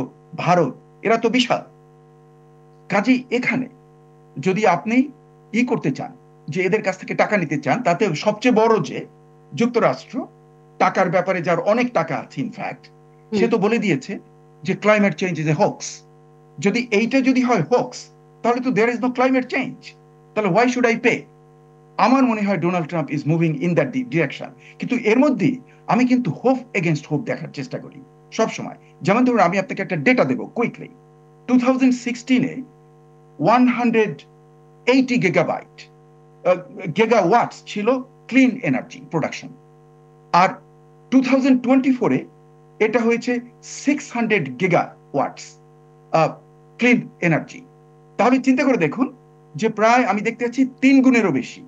ভারত, এরা তো বিশাল। কাজেই এখানে যদি আপনি করতে চান যে এদের কাছ থেকে টাকা নিতে চান, তাতে সবচেয়ে বড় যে যুক্তরাষ্ট্র, টাকার ব্যাপারে যার অনেক টাকা আছে ইনফ্যাক্ট, সে তো বলে দিয়েছে যে climate change is a hoax. যদি এইটা যদি হয় হক্স, তাহলে তো there is no climate change, তাহলে হোয়াই শুড আই পে? আমার মনে হয় Donald Trump is moving in that direction. কিন্তু এর মধ্যে আমি কিন্তু হোপ এগেনস্ট হোপ দেখার চেষ্টা করি সবসময়। যেমন ধরুন আমি আপনাকে একটা ডেটা দেবো কুইকলি। 2016-এ 180 গিগাওয়াটস ছিল ক্লিন এনার্জি প্রোডাকশন, আর 2024-এ এটা হয়েছে 600 গিগাওয়াটস ক্লিন এনার্জি। তাহলে চিন্তা করে দেখুন যে প্রায় আমি দেখতে পাচ্ছি 3 গুণেরও বেশি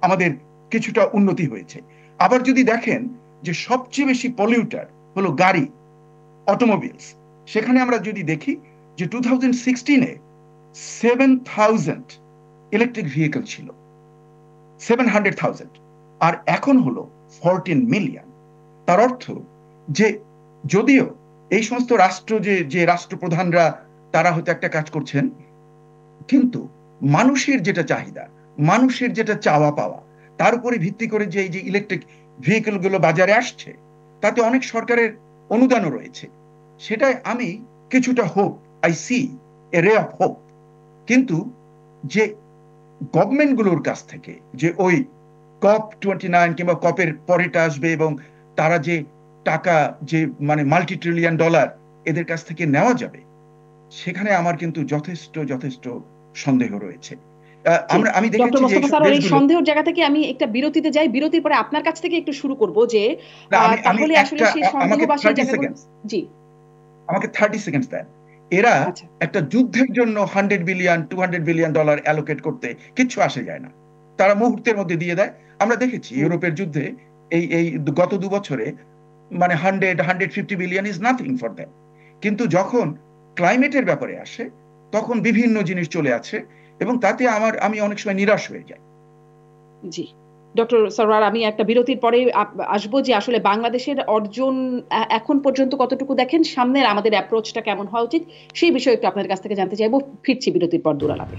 আমাদের কিছুটা উন্নতি হয়েছে। আবার যদি দেখেন যে সবচেয়ে বেশি পলিউটার হলো গাড়ি, অটোমোবিলস, সেখানে আমরা যদি দেখি যে 2016-এ 7,000 ইলেকট্রিক ভেহিকল ছিল, 700,000, আর এখন হলো 14 মিলিয়ন। তার অর্থ যে যদিও এই সমস্ত রাষ্ট্র যে রাষ্ট্রপ্রধানরা তারা হয়তো একটা কাজ করছেন, কিন্তু মানুষের যেটা চাহিদা, মানুষের যেটা চাওয়া পাওয়া, তার উপরে ভিত্তি করে যে এই যে ইলেকট্রিক ভেহিকল গুলো বাজারে আসছে, তাতে অনেক সরকারের অনুদানও রয়েছে। সেটাই আমি কিছুটা হোপ, আই সি এ রে অফ হোপ। কিন্তু যে গভর্নমেন্টগুলোর কাছ থেকে যে ওই COP29 কিংবা কপের পরেটা আসবে এবং তারা যে টাকা যে মানে মাল্টি ট্রিলিয়ন ডলার এদের কাছ থেকে নেওয়া যাবে, সেখানে আমার কিন্তু যথেষ্ট সন্দেহ রয়েছে। আমি ডক্টর দেখেছি যে মোস্তফা স্যার, এই সন্দেহের জায়গা থেকে আমি একটা বিরতিতে যাই, বিরতির পরে আপনার কাছ থেকে একটু শুরু করব যে তাহলে আসলে সেই সন্দেহ বা সেই জায়গাগুলো। জি, আমাকে 30 সেকেন্ড দেন। এরা একটা যুদ্ধের জন্য 100 বিলিয়ন 200 বিলিয়ন ডলার অ্যালোকেট করতে কিচ্ছু আসে যায় না, তারা মুহূর্তের মধ্যে দিয়ে দেয়। আমরা দেখেছি ইউরোপের যুদ্ধে এই গত 2 বছরে মানে 150 billion is nothing for them. কিন্তু যখন ক্লাইমেটের ব্যাপারে আসে তখন বিভিন্ন জিনিস চলে আসে এবং তাতে আমি অনেক সময় নিরাশ হয়ে যাই। জি ডক্টর সরওয়ার, আমি একটা বিরতির পরে আসবো যে আসলে বাংলাদেশের অর্জন এখন পর্যন্ত কতটুকু দেখেন, সামনের আমাদের অ্যাপ্রোচটা কেমন হওয়া উচিত, সেই বিষয়ে একটু আপনার কাছ থেকে জানতে চাইবো। ফিরছি বিরতির পর দূরালাপে।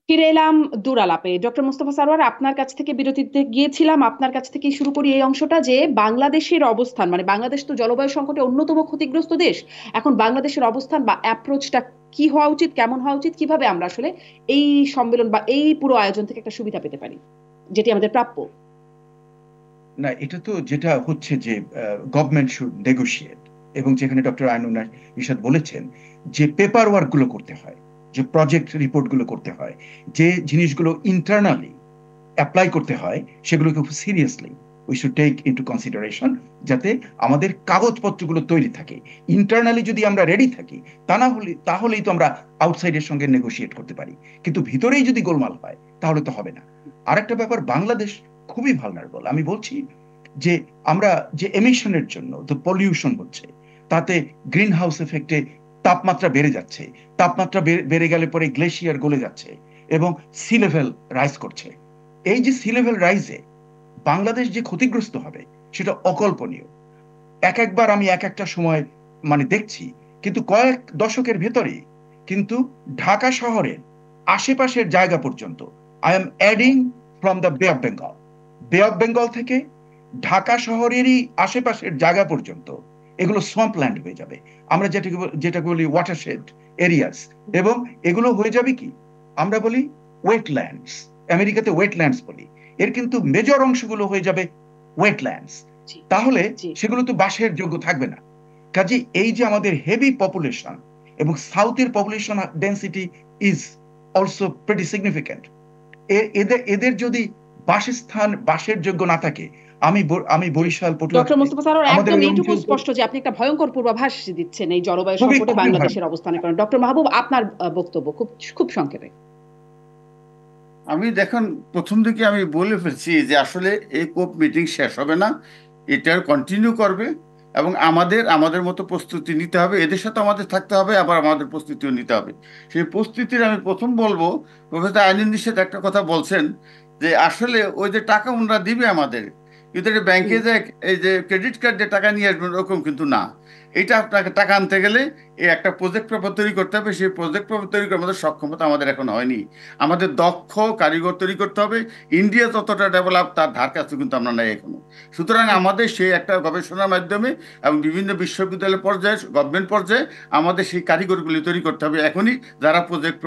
ফিরে এলাম দূরালাপে। ডক্টর মোস্তফা সরওয়ার, আপনার কাছ থেকে বিরতিতে গিয়েছিলাম, আপনার কাছ থেকে শুরু করি এই অংশটা যে বাংলাদেশের অবস্থান, মানে বাংলাদেশ তো জলবায়ু সংকটে অন্যতম ক্ষতিগ্রস্ত দেশ। এখন বাংলাদেশের অবস্থান বা অ্যাপ্রোচটা কি হওয়া উচিত, কেমন হওয়া উচিত, কিভাবে আমরা আসলে এই সম্মেলন বা এই পুরো আয়োজন থেকে একটা সুবিধা পেতে পারি, যেটি আমাদের প্রাপ্য? না, এটা তো যেটা হচ্ছে যে গভর্নমেন্ট শুড নেগোশিয়েট, এবং যেখানে ডক্টর আইনুন নিশাত বলেছেন যে পেপার ওয়ার্ক গুলো করতে হয়, যে প্রজেক্ট রিপোর্ট গুলো করতে হয়, যে জিনিসগুলো ইন্টারনালি অ্যাপ্লাই করতে হয়, সেগুলোকে খুব seriously we should take into consideration, যাতে আমাদের কাগজপত্রগুলো তৈরি থাকে। ইন্টারনালি যদি আমরা রেডি থাকি তাহলেই তো আমরা আউটসাইডের সঙ্গে নেগোশিয়েট করতে পারি, কিন্তু ভিতরেই যদি গোলমাল হয় তাহলে তো হবে না। আরেকটা ব্যাপার, বাংলাদেশ খুবই ভালনারেবল। আমি বলছি যে আমরা যে এমিশনের জন্য তো পলিউশন হচ্ছে, তাতে গ্রিন হাউস এফেক্টে তাপমাত্রা বেড়ে যাচ্ছে, তাপমাত্রা বেড়ে গেলে পরে গ্লেশিয়ার গলে যাচ্ছে এবং সি লেভেল রাইজ করছে। এই যে সি লেভেল রাইজে বাংলাদেশ যে ক্ষতিগ্রস্ত হবে সেটা অকল্পনীয়। একবার আমি একটা সময় মানে দেখছি, কিন্তু কয়েক দশকের ভেতরে কিন্তু ঢাকা শহরের আশেপাশের জায়গা পর্যন্ত, I am adding from the বে অফ বেঙ্গল, বে অফ বেঙ্গল থেকে ঢাকা শহরেরই আশেপাশের জায়গা পর্যন্ত এগুলো সোয়াম্প ল্যান্ড হয়ে যাবে। আমরা যেটা বলি ওয়াটারশেড এরিয়াস, এবং এগুলো হয়ে যাবে কি আমরা বলি ওয়েটল্যান্ডস, আমেরিকাতে ওয়েটল্যান্ডস বলি, এর কিন্তু মেজর অংশগুলো হয়ে যাবে ওয়েটল্যান্ডস। তাহলে সেগুলো তো বাসের যোগ্য থাকবে না। কাজে এই যে আমাদের হেভি পপুলেশন এবং সাউথের population density is also pretty significant, এদের যদি বাসস্থান বাসের যোগ্য না থাকে, আমি বরিশাল ডক্টর মোস্তফা স্যার একদম এইটুকু স্পষ্ট যে আপনি একটা ভয়ঙ্কর পূর্বাভাস দিচ্ছেন এই জলবায়ু সংকটে বাংলাদেশের অবস্থানের কারণে। ডক্টর মাহবুব, আপনার বক্তব্য খুব সংক্ষেপে। আমি দেখুন, প্রথম দিকে আমি বলে ফেলছি যে আসলে এই কোপ মিটিং শেষ হবে না, এটার কন্টিনিউ করবে এবং আমাদের মতো প্রস্তুতি নিতে হবে, এদের সাথে আমাদের থাকতে হবে, আবার আমাদের প্রস্তুতিও নিতে হবে। সেই প্রস্তুতির আমি প্রথম বলবো, প্রফেসর আইনুন নিশাত একটা কথা বলছেন যে আসলে ওই যে টাকা ওনারা দিবে আমাদের, কিন্তু এটা ব্যাংকে যে এই যে ক্রেডিট কার্ড দিয়ে টাকা নিয়ে আসবেন ওরকম কিন্তু না। এটা আপনাকে টাকা আনতে গেলে এই একটা প্রজেক্ট পেপার তৈরি করতে হবে, সেই প্রজেক্ট পেপার তৈরি করার মধ্যে সক্ষমতা আমাদের এখন হয়নি। আমাদের দক্ষ কারিগর তৈরি করতে হবে। ইন্ডিয়া ততটা ডেভেলপ তার ধার কাছে কিন্তু আমরা নাই এখনো। সুতরাং আমাদের সেই একটা গবেষণার মাধ্যমে এবং বিভিন্ন বিশ্ববিদ্যালয় পর্যায়ে গভর্নমেন্ট পর্যায়ে আমাদের সেই কারিগরগুলি তৈরি করতে হবে এখনই, যারা প্রজেক্ট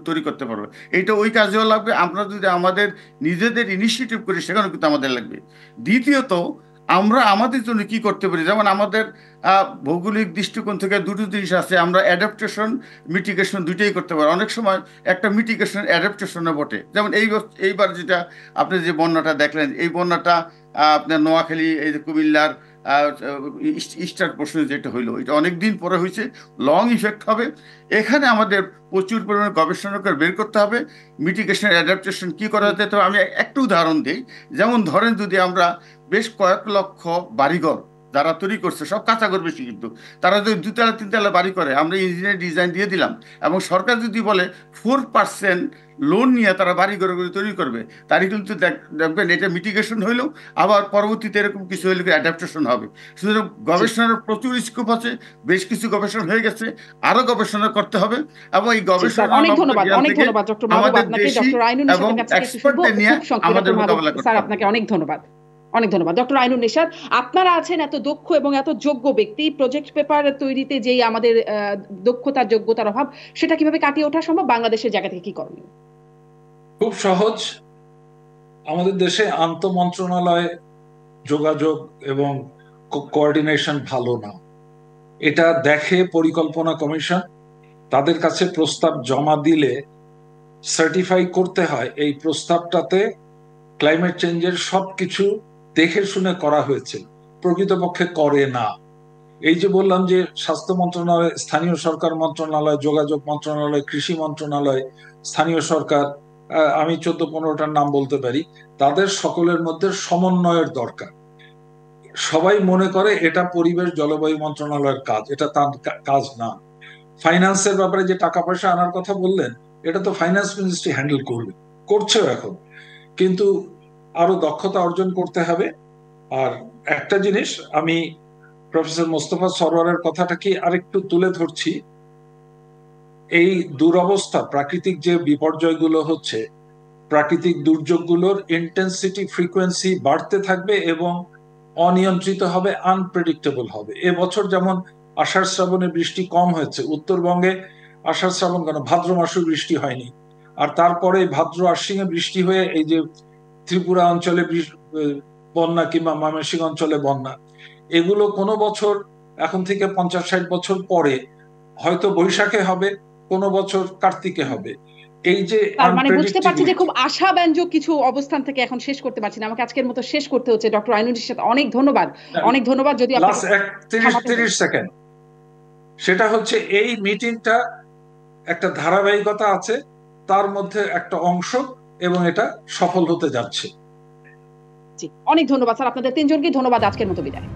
তৈরি করতে পারবে। এইটা ওই কাজেও লাগবে। আমরা যদি আমাদের নিজেদের ইনিশিয়েটিভ করি সেখানেও কিন্তু আমাদের লাগবে। দ্বিতীয়ত, আমরা আমাদের জন্য কি করতে পারি, যেমন আমাদের ভৌগোলিক দৃষ্টিকোণ থেকে দুটো জিনিস আছে, আমরা অ্যাডাপ্টেশন মিটিগেশন দুইটাই করতে পারি। অনেক সময় একটা মিটিগেশন অ্যাডাপ্টেশনে বটে, যেমন এইবার যেটা আপনি যে বন্যাটা দেখলেন, এই বন্যাটা আপনার নোয়াখালী, এই যে কুমিল্লার ইস্টার পোর্শনে যেটা হইলো, এটা অনেক দিন পরে হয়েছে, লং ইফেক্ট হবে। এখানে আমাদের প্রচুর পরিমাণে গবেষণা করে বের করতে হবে মিটিগেশন অ্যাডাপ্টেশন কী করা যেতে। তবে আমি একটু উদাহরণ দিই, যেমন ধরেন যদি আমরা বেশ কয়েক লক্ষ বাড়িঘর যারা তৈরি করছে, সব কাঁচা ঘর বেশি, কিন্তু তারা যদি 2 তলা 3 তলা বাড়ি করে, আমরা ইঞ্জিনিয়ার ডিজাইন দিয়ে দিলাম এবং সরকার যদি বলে 4% লোন নিয়ে তারা বাড়ি ঘরগুলো তৈরি করবে, তারই কিন্তু দেখবেন এটা মিটিগেশন হইলো, আবার পরবর্তীতে এরকম কিছু হইলে অ্যাডাপ্টেশন হবে। সুতরাং গবেষণার প্রচুর স্কোপ আছে, বেশ কিছু গবেষণা হয়ে গেছে, আরো গবেষণা করতে হবে এবং এই গবেষণা আমাদের দেশি এবং এক্সপার্টদের নিয়ে আমাদের মোকাবেলা করতে হবে। স্যার আপনাকে অনেক ধন্যবাদ। ডক্টর আইনুন নিশাত, আপনারা আছেন এত দক্ষ এবং এত যোগ্য ব্যক্তি, প্রজেক্ট পেপার তৈরিতে যেই আমাদের দক্ষতার যোগ্যতার অভাব, সেটা কিভাবে কাটিয়ে ওঠা সম্ভব, বাংলাদেশের জায়গা থেকে কি করণীয়? খুব সহজ, আমাদের দেশে আন্তঃমন্ত্রণালয় যোগাযোগ এবং কোঅর্ডিনেশন ভালো না। এটা দেখে পরিকল্পনা কমিশন, তাদের কাছে প্রস্তাব জমা দিলে সার্টিফাই করতে হয় এই প্রস্তাবটাতে ক্লাইমেট চেঞ্জের সবকিছু দেখে শুনে করা হয়েছে, প্রকৃতপক্ষে করে না। এই যে বললাম যে স্বাস্থ্য মন্ত্রণালয়, স্থানীয় সরকার মন্ত্রণালয়, যোগাযোগ মন্ত্রণালয়, কৃষি মন্ত্রণালয়, স্থানীয় সরকার, আমি 14-15টার নাম বলতে পারি, তাদের সকলের মধ্যে সমন্বয়ের দরকার। সবাই মনে করে এটা পরিবেশ জলবায়ু মন্ত্রণালয়ের কাজ, এটা তার কাজ না। ফাইন্যান্সের ব্যাপারে যে টাকা পয়সা আনার কথা বললেন, এটা তো ফাইন্যান্স মিনিস্ট্রি হ্যান্ডেল করবে, করছেও এখন, কিন্তু আরো দক্ষতা অর্জন করতে হবে। আর একটা জিনিস আমি প্রফেসর মোস্তফা সরওয়ারের কথাটা কি আরেকটু তুলে ধরছি, এই দুরবস্থা, প্রাকৃতিক যে বিপর্যয়গুলো হচ্ছে, প্রাকৃতিক দুর্যোগগুলোর ইন্টেন্সিটি, ফ্রিকোয়েন্সি বাড়তে থাকবে এবং অনিয়ন্ত্রিত হবে, আনপ্রেডিক্টেবল হবে। এবছর যেমন আষাঢ় শ্রাবণে বৃষ্টি কম হয়েছে, উত্তরবঙ্গে আষাঢ় শ্রাবণ কেন, ভাদ্র মাসে বৃষ্টি হয়নি, আর তারপরে ভাদ্র আশ্বিনে বৃষ্টি হয়ে এই যে ত্রিপুরা অঞ্চলে বন্যা কিংবা ময়মনসিংহ অঞ্চলে বন্যা, এগুলো কোনো বছর এখন থেকে 50-60 বছর পরে হয়তো বৈশাখে হবে, কোনো বছর কার্তিকে হবে। এই যে মানে বুঝতে পারছি যে খুব আশাব্যঞ্জক কিছু অবস্থান থেকে এখন শেষ করতে পারছি না, আমাকে আজকের মতো শেষ করতে হচ্ছে। ডক্টর আইনুল ইরশাদ, অনেক ধন্যবাদ, অনেক ধন্যবাদ। যদি আপনি 30 সেকেন্ড, সেটা হচ্ছে এই মিটিংটা একটা ধারাবাহিকতা আছে, তার মধ্যে একটা অংশ, এবং এটা সফল হতে যাচ্ছে। জি, অনেক ধন্যবাদ স্যার, আপনাদের তিনজনকে ধন্যবাদ। আজকের মতো বিদায়।